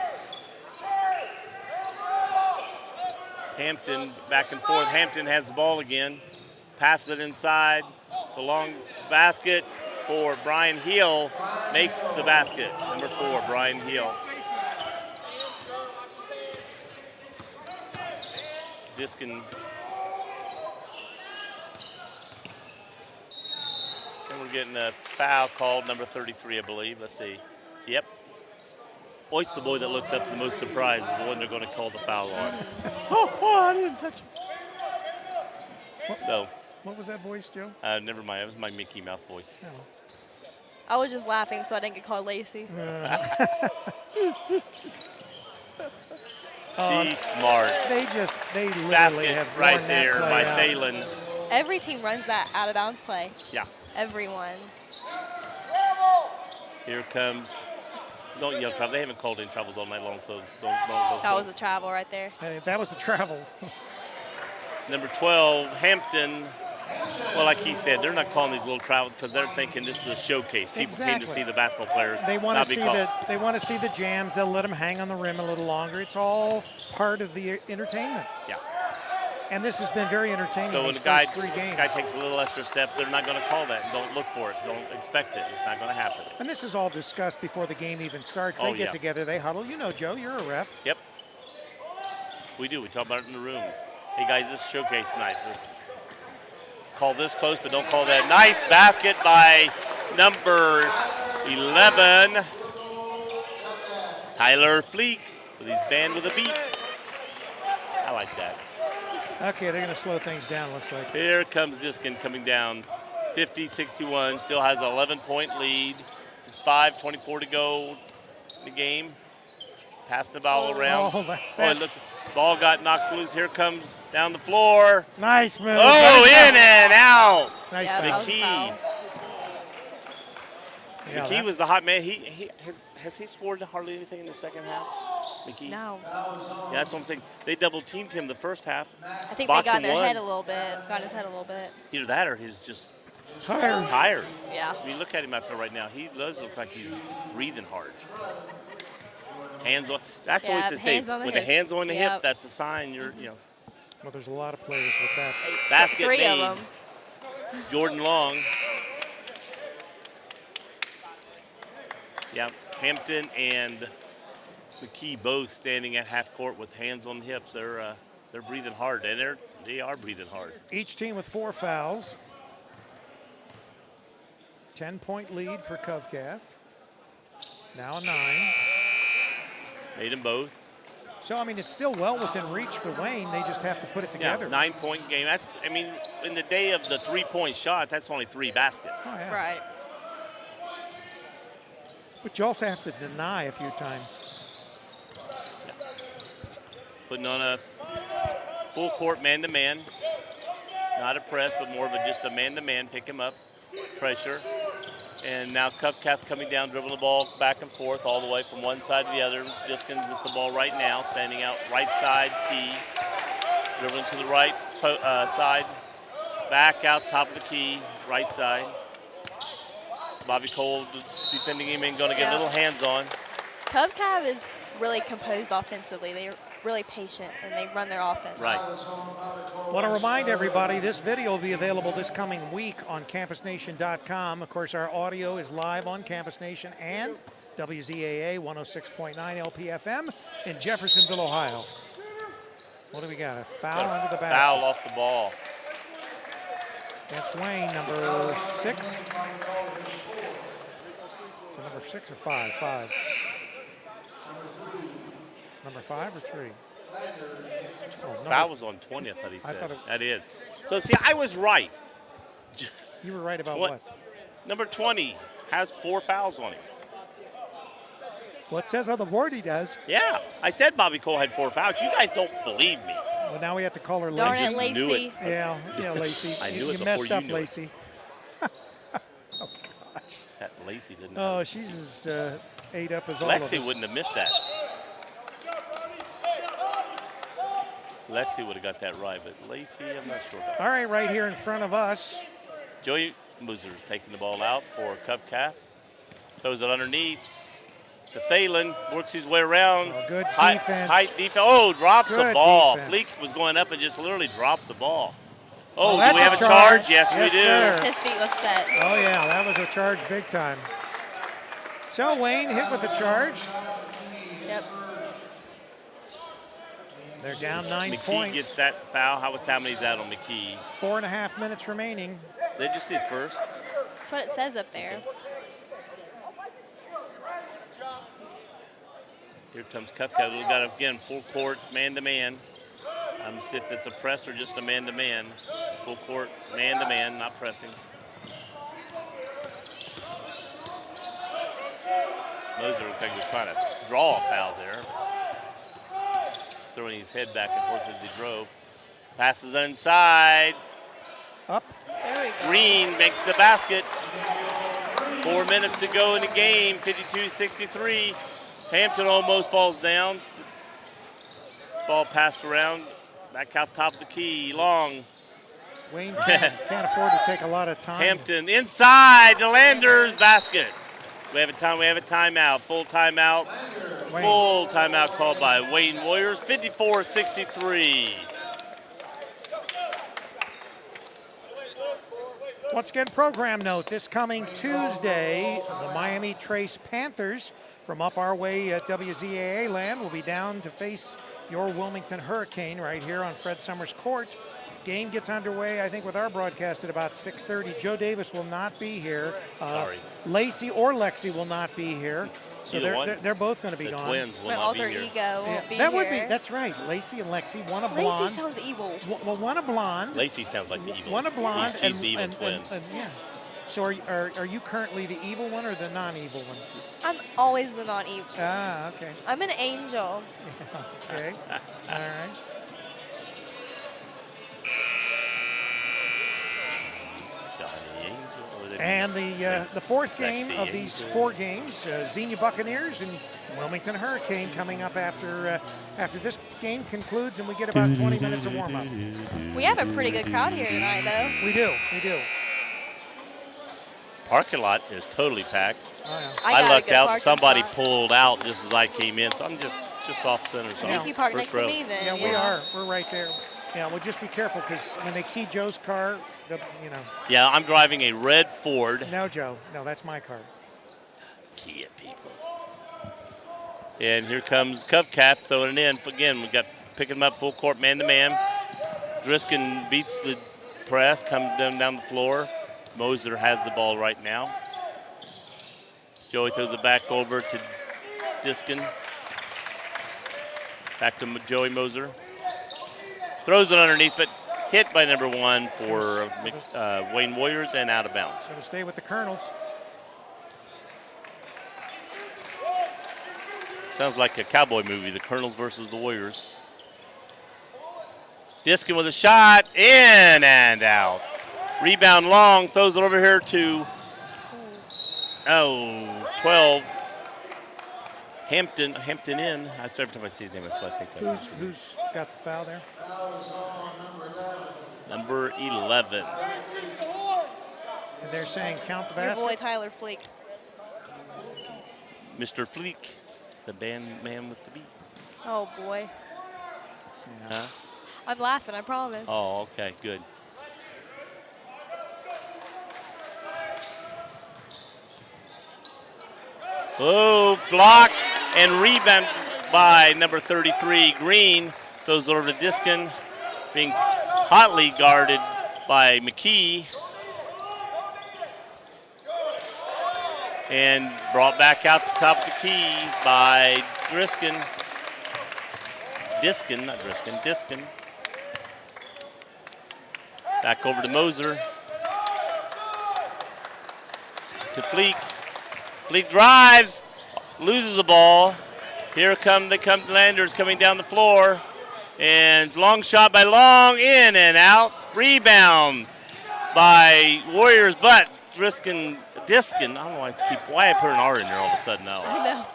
S3: Hampton, back and forth. Hampton has the ball again, passes it inside, the long basket for Brian Hill, makes the basket. Number 4, Brian Hill. Diskin. And we're getting a foul called, number 33, I believe. Let's see. Yep. Oyster Boy that looks up the most surprised is the one they're going to call the foul on. I didn't touch it.
S1: What was that voice, Joe?
S3: Never mind. That was my Mickey Mouse voice.
S1: Oh.
S2: I was just laughing so I didn't get called Lacey.
S3: She's smart.
S1: They literally
S3: Basket
S1: have
S3: right
S1: worn
S3: there
S1: that
S3: by
S1: play out.
S3: Thalen.
S2: Every team runs that out of bounds play.
S3: Yeah.
S2: Everyone.
S3: Here comes. Don't yell travel. They haven't called in travels all night long, so don't.
S2: That was a travel right there.
S1: Hey, that was the travel.
S3: Number 12, Hampton. Well, like he said, they're not calling these little travels because they're thinking this is a showcase. People came to see the basketball players.
S1: They want to see the jams. They'll let them hang on the rim a little longer. It's all part of the entertainment.
S3: Yeah.
S1: And this has been very entertaining.
S3: So when
S1: these
S3: the guy,
S1: first 3 games.
S3: guy takes a little extra step, they're not going to call that. Don't look for it. Don't expect it. It's not going to happen.
S1: And this is all discussed before the game even starts. They get together, they huddle. You know, Joe, you're a ref.
S3: Yep. We do. We talk about it in the room. Hey, guys, this is showcase night. Call this close, but don't call that. Nice basket by number 11, Tyler Fleek, with his band with a beat. I like that.
S1: Okay, they're going to slow things down, looks like.
S3: Here comes Diskin coming down. 50-61, still has an 11-point lead. 5:24 to go in the game. Pass the ball around. Look, ball got knocked loose. Here comes down the floor.
S1: Nice move.
S3: Oh, in and out.
S1: Nice
S3: McKee. McKee was the hot man. Has he scored hardly anything in the second half? McKee?
S2: No.
S3: Yeah, that's what I'm saying. They double teamed him the first half.
S2: I think they got in their head a little bit. Got in his head a little bit.
S3: Either that or he's just
S1: tired.
S2: Yeah.
S3: I mean, look at him out there right now. He does look like he's breathing hard. Hands on. That's always the same. With the hands on the hip, that's a sign you're,
S1: Well, there's a lot of players with that.
S3: Basket
S2: 3
S3: made.
S2: of them.
S3: Jordan Long. Yeah, Hampton and McKee both standing at half court with hands on the hips. They're breathing hard, and they are breathing hard.
S1: Each team with 4 fouls. 10-point lead for Cath. Now 9.
S3: Made them both.
S1: So, I mean, it's still well within reach for Wayne. They just have to put it together.
S3: Yeah, 9-point game. In the day of the 3-point shot, that's only 3 baskets.
S1: Oh, yeah.
S2: Right.
S1: But you also have to deny a few times.
S3: Yeah. Putting on a full court man-to-man. Not a press, but more of just a man-to-man. Pick him up. Pressure. And now Cath coming down, dribbling the ball back and forth all the way from one side to the other. Diskin with the ball right now, standing out right side, key. Dribbling to the right side. Back out top of the key, right side. Bobby Cole defending him and going to get a little hands on.
S2: Cath is really composed offensively. They really patient and they run their offense.
S3: Right.
S1: Want to remind everybody, this video will be available this coming week on campusnation.com. Of course, our audio is live on Campus Nation and WZAA 106.9 LPFM in Jeffersonville, Ohio. What do we got? A foul under the basket.
S3: Foul off the ball.
S1: That's Wayne, number 6. Is it number 6 or 5? 5. Number 5 or 3? Oh,
S3: Foul was on 20, I thought he said.
S1: thought
S3: That is. So, see, I was right.
S1: You were right about what?
S3: Number 20 has 4 fouls on him.
S1: Well, it says on the board he does.
S3: Yeah, I said Bobby Cole had 4 fouls. You guys don't believe me.
S1: Well, now we have to call her
S2: Darn
S1: Lacey.
S2: it, Lacey.
S3: knew it.
S1: Yeah, Lacey.
S3: I knew it
S1: you
S3: before
S1: messed
S3: you
S1: up,
S3: knew it.
S1: Lacey. Oh, gosh.
S3: That Lacey didn't
S1: Oh,
S3: know.
S1: she's as ate up as all
S3: Lexi
S1: of us.
S3: wouldn't have missed that. Lexi would have got that right, but Lacey, I'm not sure about.
S1: All right, right here in front of us.
S3: Joey Moser's taking the ball out for Cath. Throws it underneath. To Thalen, works his way around.
S1: Oh, good
S3: High
S1: defense.
S3: defense. Oh, drops the
S1: Good
S3: ball.
S1: defense.
S3: Fleek was going up and just literally dropped the ball.
S1: Oh,
S3: Oh,
S1: that's
S3: do we
S1: a
S3: have a
S1: charge.
S3: charge? Yes, we
S1: Yes,
S3: do.
S1: sir.
S2: His feet was set.
S1: Oh, yeah, that was a charge big time. So Wayne hit with the charge.
S2: Yep.
S1: They're down 9
S3: McKee
S1: points.
S3: gets that foul. How many is that on McKee?
S1: 4.5 minutes remaining.
S3: That just his first.
S2: That's what it says up there.
S3: Here comes Cath. We got, again, full court, man-to-man. I'm see if it's a press or just a man-to-man. Full court, man-to-man, not pressing. Moser was trying to draw a foul there. Throwing his head back and forth as he drove. Passes inside.
S1: Up.
S2: There we go.
S3: Green makes the basket. 4 minutes to go in the game, 52-63. Hampton almost falls down. Ball passed around. Back out top of the key. Long.
S1: Wayne can't afford to take a lot of time.
S3: Hampton inside. The Landers basket. We have a timeout. Full timeout.
S1: Wayne.
S3: Full timeout called by Wayne Warriors. 54-63.
S1: Once again, program note, this coming Tuesday, the Miami Trace Panthers from up our way at WZAA land will be down to face your Wilmington Hurricane right here on Fred Summers Court. Game gets underway, I think, with our broadcast at about 6:30. Joe Davis will not be here.
S3: Sorry.
S1: Lacey or Lexi will not be here. So
S3: Either
S1: they're both going to be
S3: The
S1: gone.
S3: twins will
S2: My
S3: not be
S2: alter
S3: here.
S2: ego
S1: Yeah,
S2: won't be
S1: that
S2: here.
S1: would be, that's right. Lacey and Lexi, one a blonde.
S2: Lacey sounds evil.
S1: Well, one a blonde.
S3: Lacey sounds like the evil.
S1: One a blonde.
S3: She's the evil twin.
S1: Yeah. So are you currently the evil one or the non-evil one?
S2: I'm always the non-evil.
S1: Ah, okay.
S2: I'm an angel.
S1: Okay. All right.
S3: Johnny Angel, or
S1: And the fourth game
S3: Lexi
S1: of these
S3: Angel.
S1: 4 games, Xenia Buccaneers and Wilmington Hurricane coming up after this game concludes and we get about 20 minutes of warm-up.
S2: We have a pretty good crowd here tonight, though.
S1: We do.
S3: Parking lot is totally packed.
S1: Oh, yeah.
S2: I
S3: I
S2: got a
S3: lucked
S2: good
S3: out.
S2: parking
S3: Somebody
S2: spot.
S3: pulled out just as I came in, so I'm just off center. So
S2: I think
S3: I'm
S2: you parked
S3: first
S2: next
S3: row.
S2: to me then.
S1: Yeah, we are. We're right there. Yeah, well, just be careful because when they key Joe's car,
S3: Yeah, I'm driving a red Ford.
S1: No, Joe. No, that's my car.
S3: Key it, people. And here comes Cath throwing it in. Again, we got picking him up full court, man-to-man. Driskin beats the press, comes down the floor. Moser has the ball right now. Joey throws it back over to Diskin. Back to Joey Moser. Throws it underneath, but hit by number 1 for Wayne Warriors and out of bounds.
S1: So to stay with the Colonels.
S3: Sounds like a cowboy movie, the Colonels versus the Warriors. Diskin with a shot, in and out. Rebound Long, throws it over here to 12. Hampton in. Every time I see his name, that's what I think that.
S1: Who's got the foul there?
S3: Number 11.
S1: And they're saying count the
S2: Your
S1: basket.
S2: boy Tyler Fleek.
S3: Mr. Fleek, the band man with the beat.
S2: Oh boy.
S3: Huh?
S2: I'm laughing, I promise.
S3: Oh, okay, good. Oh, block and rebound by number 33, Green. Goes over to Diskin, being hotly guarded by McKee. And brought back out the top of the key by Diskin. Back over to Moser. To Fleek. Fleek drives, loses the ball. Here the Landers coming down the floor. And long shot by Long, in and out. Rebound by Warriors, but Diskin, I don't know why I put an R in there all of a sudden now.
S2: I know.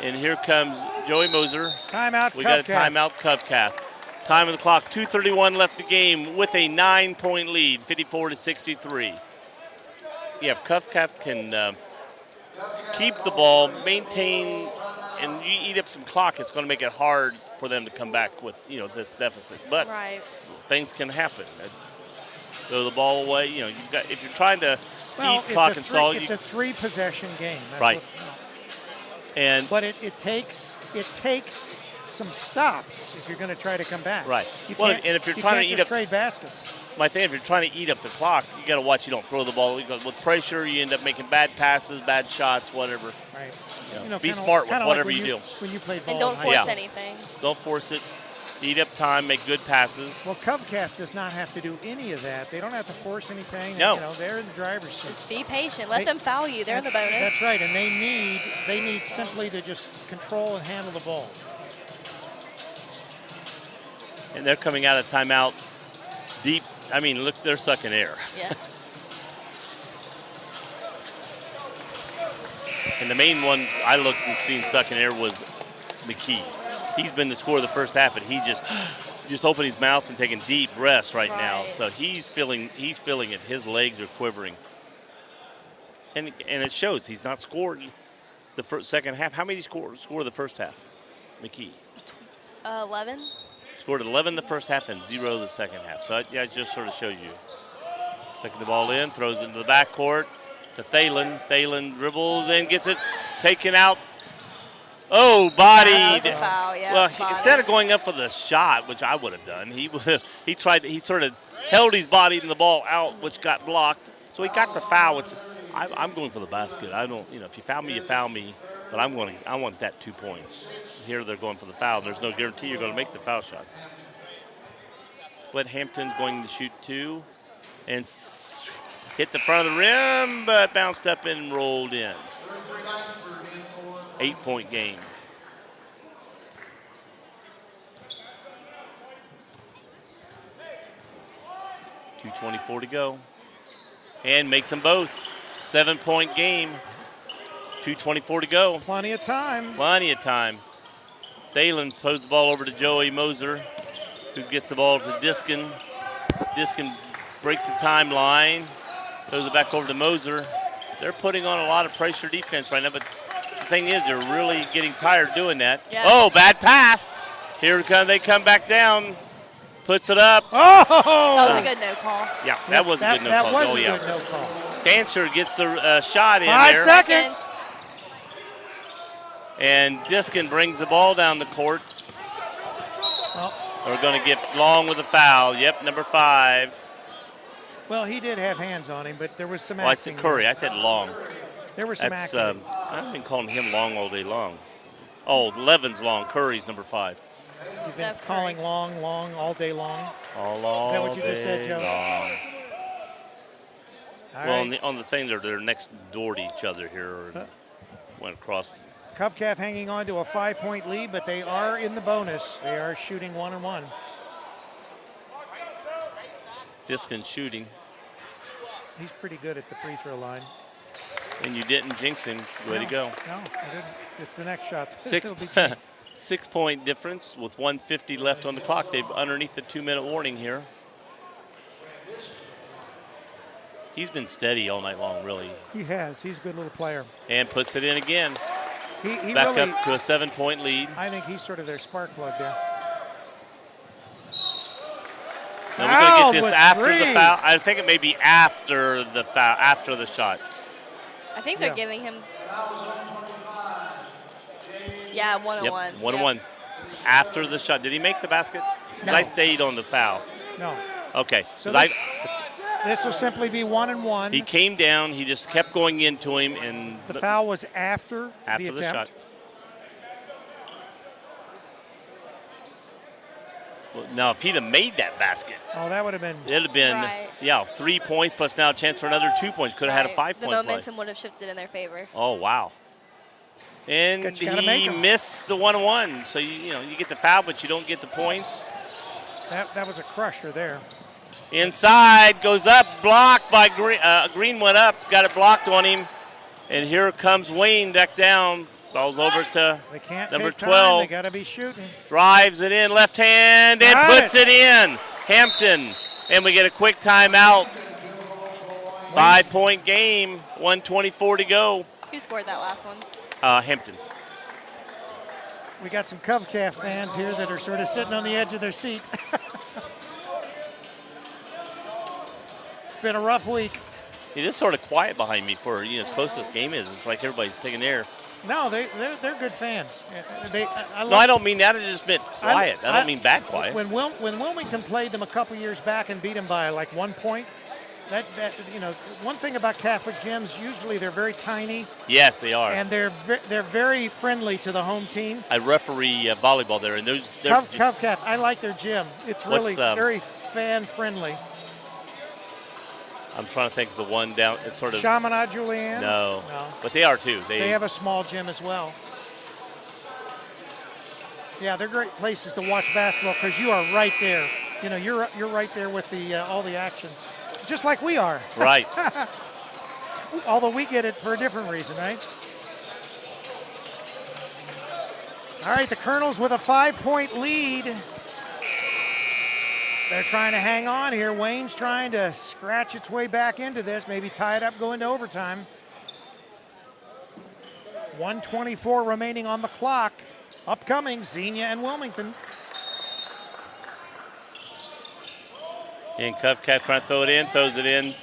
S3: And here comes Joey Moser.
S1: Timeout,
S3: We got a timeout, Cath. Time of the clock, 2:31 left the game with a 9-point lead, 54-63. Yeah, if Cath can keep the ball, maintain, and you eat up some clock, it's going to make it hard for them to come back with, this deficit. But things can happen. Throw the ball away. You've got, if you're trying to eat clock and stall,
S1: it's a 3-possession game. That's
S3: right.
S1: But it takes some stops if you're going to try to come back.
S3: Right.
S1: And
S3: if you're trying to eat up
S1: trade baskets.
S3: My thing, if you're trying to eat up the clock, you got to watch you don't throw the ball. With pressure, you end up making bad passes, bad shots, whatever.
S1: Right.
S3: Be smart with whatever you do.
S1: When you play ball.
S2: And don't force anything.
S3: Don't force it. Eat up time, make good passes.
S1: Well, Cath does not have to do any of that. They don't have to force anything.
S3: No.
S1: They're in the driver's seat.
S2: Just be patient. Let them foul you. They're in the bonus.
S1: That's right, and they need simply to just control and handle the ball.
S3: And they're coming out of timeout deep. I mean, look, they're sucking air.
S2: Yes.
S3: And the main one I looked and seen sucking air was McKee. He's been the scorer of the first half, but he just opened his mouth and taking deep breaths right now. So he's feeling it. His legs are quivering. And it shows. He's not scored the second half. How many score the first half? McKee.
S2: 11.
S3: Scored 11 the first half and 0 the second half. So, yeah, it just sort of shows you. Taking the ball in, throws it into the backcourt to Thalen. Thalen dribbles and gets it taken out. Oh, bodied.
S2: That was a foul, yeah.
S3: Well, instead of going up for the shot, which I would have done, he sort of held his body and the ball out, which got blocked. So he got the foul, which I'm going for the basket. I don't, if you foul me, you foul me. But I want that 2 points. Here they're going for the foul. There's no guarantee you're going to make the foul shots. But Hampton's going to shoot 2 and hit the front of the rim, but bounced up and rolled in. 8-point game. .224 to go. And makes them both. 7-point game. 2:24 to go.
S1: Plenty of time.
S3: Plenty of time. Thalen throws the ball over to Joey Moser, who gets the ball to Diskin. Diskin breaks the timeline, throws it back over to Moser. They're putting on a lot of pressure defense right now, but the thing is, they're really getting tired doing that.
S2: Yeah.
S3: Oh, bad pass. Here they come back down. Puts it up.
S1: Oh!
S2: That was a good no call.
S3: Yeah, that was a good no call.
S1: That was a good no call.
S3: Fancher gets the shot in
S1: 5
S3: there.
S1: seconds.
S3: And Diskin brings the ball down the court. We're going to get Long with a foul. Yep, number 5.
S1: Well, he did have hands on him, but there was some
S3: Well, I
S1: acting.
S3: said Curry. I said Long.
S1: There was some acting.
S3: I've been calling him Long all day long. Oh, Levin's Long. Curry's number 5.
S1: You've been calling long all day long.
S3: All
S1: Is that what you just said, Joe?
S3: Well, on the thing, they're next door to each other here. Went across.
S1: Cath hanging on to a 5-point lead, but they are in the bonus. They are shooting 1-1.
S3: Diskin shooting.
S1: He's pretty good at the free throw line.
S3: And you didn't jinx him. Way to go.
S1: No, I didn't. It's the next shot.
S3: 6-point difference with 1:50 left on the clock. They've underneath the 2-minute warning here. He's been steady all night long, really.
S1: He has. He's a good little player.
S3: And puts it in again.
S1: He
S3: Back
S1: really,
S3: up to a 7-point lead.
S1: I think he's sort of their spark plug there.
S3: Now we're going to
S1: Fouled
S3: get this
S1: with
S3: after
S1: 3.
S3: the foul. I think it may be after the foul, after the shot.
S2: I think they're
S1: Yeah.
S2: giving him.
S4: That was on 25.
S2: Yeah, 1-1.
S3: Yep, 1-1. After the shot. Did he make the basket? 'Cause
S1: No.
S3: I stayed on the foul.
S1: No.
S3: Okay.
S1: So
S3: 'Cause
S1: this will simply be 1-1.
S3: he came down. He just kept going into him. And
S1: The foul was after the
S3: the
S1: attempt.
S3: shot. Well, now, if he'd have made that basket,
S1: Oh, that would have been.
S3: it'd have been,
S2: Right.
S3: 3 points plus now a chance for another 2 points. Could have had a
S2: Right.
S3: 5-point
S2: The
S3: play.
S2: momentum would have shifted in their favor.
S3: Oh, wow. And
S1: But you gotta make
S3: he
S1: 'em.
S3: missed the 1-1. So, you get the foul, but you don't get the points.
S1: That was a crusher there.
S3: Inside, goes up, blocked by Green. Green went up, got it blocked on him. And here comes Wayne back down. Ball's over to
S1: They can't
S3: number
S1: take time.
S3: 12.
S1: They got to be shooting.
S3: Drives it in, left hand, and
S1: Got
S3: puts it in. Hampton. And we get a quick timeout. 5-point game, 1:24 to go.
S2: Who scored that last one?
S3: Hampton.
S1: We got some CovCath fans here that are sort of sitting on the edge of their seat. It's been a rough week.
S3: It is sort of quiet behind me for as close as this game is. It's like everybody's taking air.
S1: No, they're good fans.
S3: No, I don't mean that. I just meant quiet. I don't mean bad quiet.
S1: When Wilmington played them a couple years back and beat them by like 1 point, that one thing about Catholic gyms, usually they're very tiny
S3: Yes, they are.
S1: and they're very friendly to the home team.
S3: I referee volleyball there, and those.
S1: CovCath, I like their gym. It's really
S3: What's,
S1: very fan friendly.
S3: I'm trying to think of the one down. It's sort of.
S1: Chaminade Julienne?
S3: No,
S1: No.
S3: but they are too.
S1: They have a small gym as well. Yeah, they're great places to watch basketball because you are right there. You're right there with the all the action, just like we are.
S3: Right.
S1: Although we get it for a different reason, right? All right, the Colonels with a 5-point lead. They're trying to hang on here. Wayne's trying to scratch its way back into this, maybe tie it up, go into overtime. 1:24 remaining on the clock. Upcoming, Xenia and Wilmington.
S3: And CovCath trying to throw it in, throws it in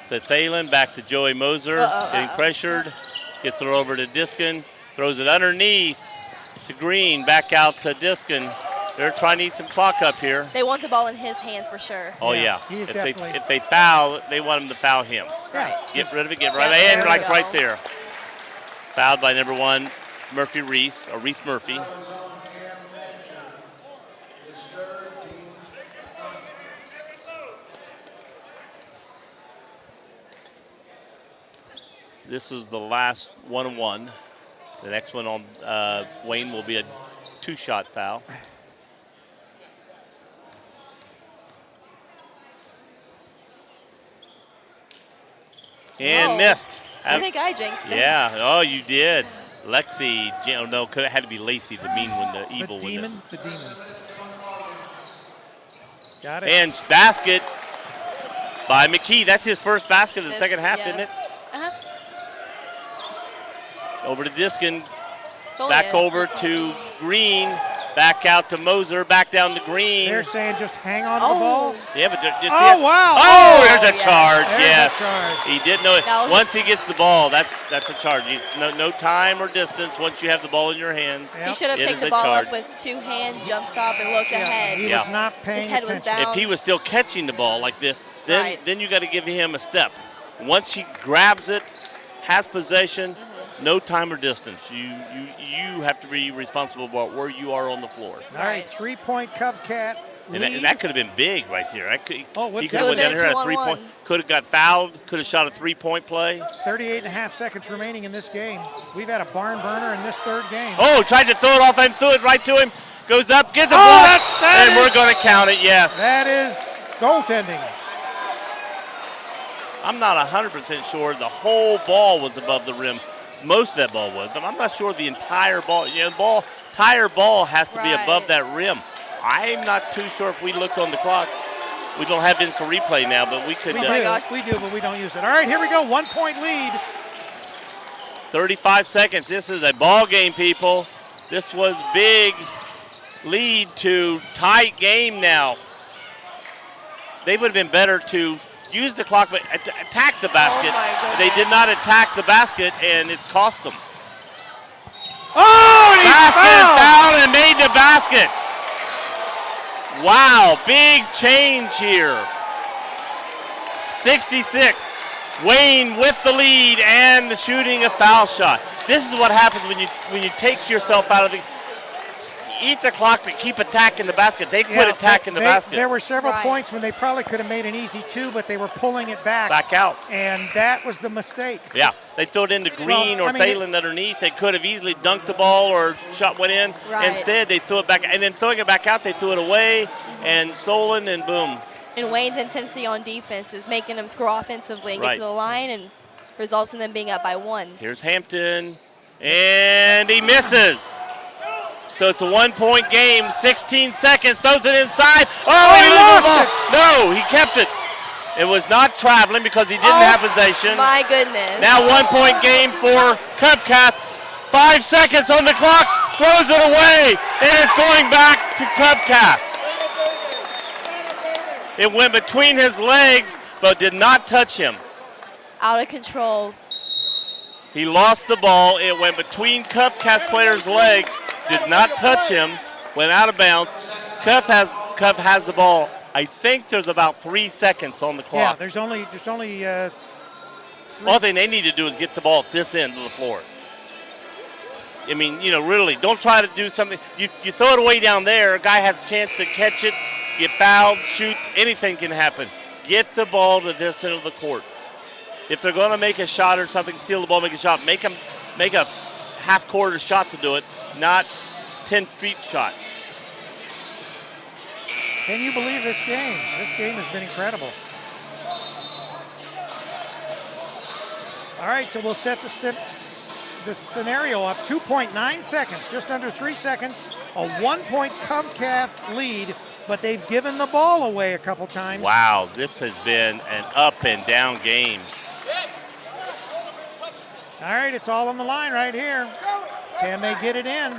S3: to Thalen, back to Joey Moser, getting pressured, gets it over to Diskin, throws it underneath to Green, back out to Diskin. They're trying to eat some clock up here.
S2: They want the ball in his hands for sure.
S3: Oh, yeah.
S1: he is
S3: If they foul, they want him to foul him.
S1: Yeah.
S3: Get rid of it, get right
S2: Yeah,
S3: in,
S2: there
S3: like
S2: we go.
S3: right there. Fouled by number 1, Murphy Reese, or Reese Murphy.
S4: That was on Cam Venture. His third team.
S3: This is the last 1-1. The next one on Wayne will be a 2-shot foul. And
S2: Whoa.
S3: missed.
S2: I think I jinxed it.
S3: Yeah, oh, you did. Lexi, no, could have had to be Lacey, the mean one, the
S1: The
S3: evil one.
S1: demon, the demon. Got it.
S3: And basket by McKee. That's his first basket of the second half,
S2: Yeah.
S3: isn't it?
S2: Uh-huh.
S3: Over to Diskin.
S2: It's only
S3: Back
S2: a-
S3: over to Green. Back out to Moser. Back down to Green.
S1: They're saying just hang on to the
S2: Oh.
S1: ball.
S3: Yeah, but just
S1: Oh, wow.
S3: Oh, there's a
S2: yeah.
S3: charge.
S1: There's
S3: Yes.
S1: a charge.
S3: He did know it.
S2: That was-
S3: Once he gets the ball, that's a charge. It's no time or distance once you have the ball in your hands.
S1: Yeah.
S2: He should have
S3: It
S2: picked
S3: is
S2: the
S3: a
S2: ball
S3: charge.
S2: up with 2 hands, jump stop, and looked
S1: He
S2: ahead.
S1: was not paying
S2: His head was
S1: attention.
S2: down.
S3: If he was still catching the ball like this, then
S2: Right.
S3: you got to give him a step. Once he grabs it, has possession, no time or distance. You have to be responsible about where you are on the floor.
S1: All right, 3-point CovCath
S3: And
S1: lead.
S3: that could have been big right there.
S1: Oh,
S3: He
S1: it
S3: could have went down
S2: would've
S3: here
S2: been
S3: at a 3-point.
S2: 2-on-1.
S3: Could have got fouled. Could have shot a 3-point play.
S1: 38 and a half seconds remaining in this game. We've had a barn burner in this third game.
S3: Oh, tried to throw it off and threw it right to him. Goes up, gets the
S1: Oh,
S3: block,
S1: that
S3: and we're
S1: is-
S3: going to count it. Yes.
S1: That is goaltending.
S3: I'm not 100% sure the whole ball was above the rim. Most of that ball was, but I'm not sure the entire ball. Entire ball has to be
S2: Right.
S3: above that rim. I'm not too sure if we looked on the clock. We don't have instant replay now, but we could.
S1: We
S2: my
S1: do,
S2: gosh.
S1: we do, but we don't use it. All right, here we go. 1-point lead.
S3: 35 seconds. This is a ball game, people. This was big lead to tight game now. they would have been better to use the clock, but attack the basket.
S2: Oh
S3: They did not attack the basket, and it's cost them.
S1: Oh, and he's
S3: Basket
S1: fouled.
S3: fouled and made the basket. Wow, big change here. 66. Wayne with the lead and the shooting a foul shot. This is what happens when you take yourself out of the. Eat the clock, but keep attacking the basket. They quit attacking the basket.
S1: There were several
S2: Right.
S1: points when they probably could have made an easy 2, but they were pulling it back.
S3: Back out.
S1: And that was the mistake.
S3: Yeah, they threw it into Green
S1: Well,
S3: or
S1: I mean,
S3: Thalen underneath. They could have easily dunked the ball or shot went in.
S2: Right.
S3: Instead, they threw it back, and then throwing it back out, they threw it away and stolen, and boom.
S2: And Wayne's intensity on defense is making them score offensively and get
S3: Right.
S2: to the line and results in them being up by 1.
S3: Here's Hampton, and he misses. So it's a 1-point game, 16 seconds, throws it inside. Oh,
S1: he
S3: he loses
S1: lost
S3: the ball.
S1: it.
S3: No, he kept it. It was not traveling because he didn't have possession.
S2: My goodness.
S3: Now 1-point game for Cath. 5 seconds on the clock, throws it away, and it's going back to Cath. It went between his legs, but did not touch him.
S2: Out of control.
S3: He lost the ball. It went between Cath player's legs, did not touch him, went out of bounds. Cath has the ball. I think there's about 3 seconds on the
S1: Yeah,
S3: clock.
S1: there's only
S3: All thing they need to do is get the ball at this end of the floor. I mean, really, don't try to do something. You throw it away down there, a guy has a chance to catch it, get fouled, shoot, anything can happen. Get the ball to this end of the court. If they're going to make a shot or something, steal the ball, make a shot, make a half-quarter shot to do it, not 10 feet shot.
S1: Can you believe this game? This game has been incredible. All right, so we'll set the scenario up. 2.9 seconds, just under 3 seconds. A 1-point Cath lead, but they've given the ball away a couple times.
S3: Wow, this has been an up and down game.
S1: All right, it's all on the line right here. Can they get it in?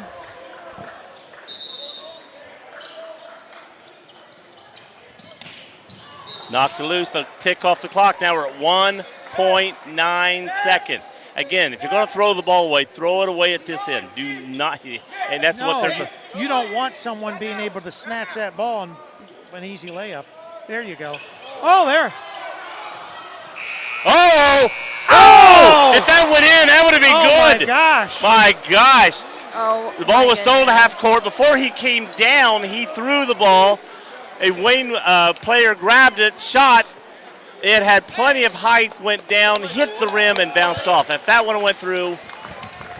S3: Knocked it loose, but tick off the clock. Now we're at 1.9 seconds. Again, if you're going to throw the ball away, throw it away at this end. Do not, and that's what they're.
S1: You don't want someone being able to snatch that ball and an easy layup. There you go. Oh, there.
S3: Oh! Oh! If that went in, that would have been
S1: Oh,
S3: good.
S1: my gosh.
S3: My gosh.
S2: Oh,
S3: The ball
S2: my
S3: was thrown to
S2: goodness.
S3: half court. Before he came down, he threw the ball. A Wayne player grabbed it, shot. It had plenty of height, went down, hit the rim, and bounced off. If that one went through,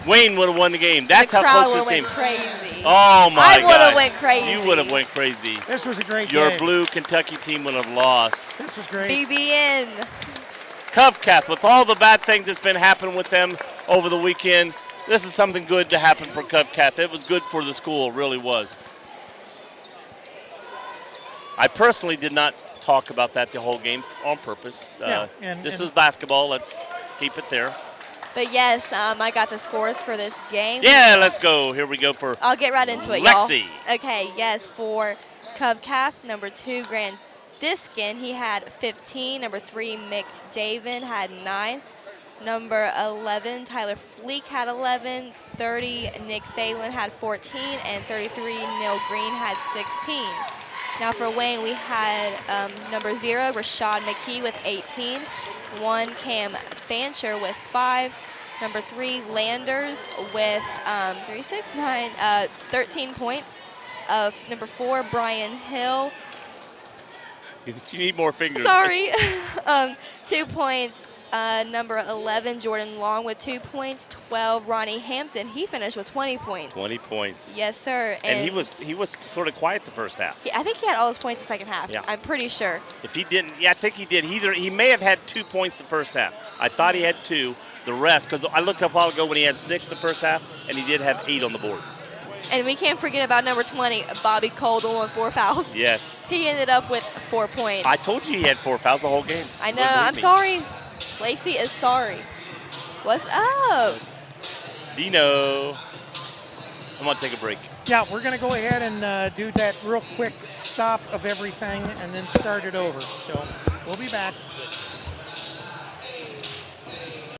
S3: Wayne would have won the game. That's how close this game.
S2: The crowd would have went crazy.
S3: Oh my
S2: I would have
S3: gosh.
S2: went crazy.
S3: You would have went crazy.
S1: This was a great
S3: Your
S1: game.
S3: blue Kentucky team would have lost.
S1: This was great.
S2: BBN.
S3: Cath, with all the bad things that's been happening with them over the weekend, this is something good to happen for Cath. It was good for the school, it really was. I personally did not talk about that the whole game on purpose. This is basketball. Let's keep it there.
S2: But yes, I got the scores for this game.
S3: Yeah, let's go. Here we go for
S2: I'll get right into it, y'all.
S3: Lexi.
S2: Okay, yes, for Cath, number 2, Grant Diskin, he had 15. Number 3, Mick Davin had 9. Number 11, Tyler Fleek had 11. 30, Nick Thalen had 14. And 33, Neil Green had 16. Now for Wayne, we had number 0, Rashad McKee with 18. 1, Cam Fancher with 5. Number 3, Landers with 13 points. Number 4, Brian Hill.
S3: You need more fingers.
S2: Sorry. 2 points. Number 11, Jordan Long with 2 points. 12, Ronnie Hampton. He finished with 20 points.
S3: 20 points.
S2: Yes, sir.
S3: And he was sort of quiet the first half.
S2: I think he had all his points the second half.
S3: Yeah.
S2: I'm pretty sure.
S3: If he didn't, I think he did. He may have had 2 points the first half. I thought he had 2. The rest, because I looked up a while ago when he had 6 the first half, and he did have 8 on the board.
S2: And we can't forget about number 20, Bobby Cole, the one with 4 fouls.
S3: Yes.
S2: He ended up with 4 points.
S3: I told you he had 4 fouls the whole game.
S2: I know.
S3: Wouldn't believe
S2: I'm
S3: me.
S2: sorry. Lacey is sorry. What's up?
S3: Dino. I'm going to take a break.
S1: Yeah, we're going to go ahead and do that real quick stop of everything and then start it over. So we'll be back.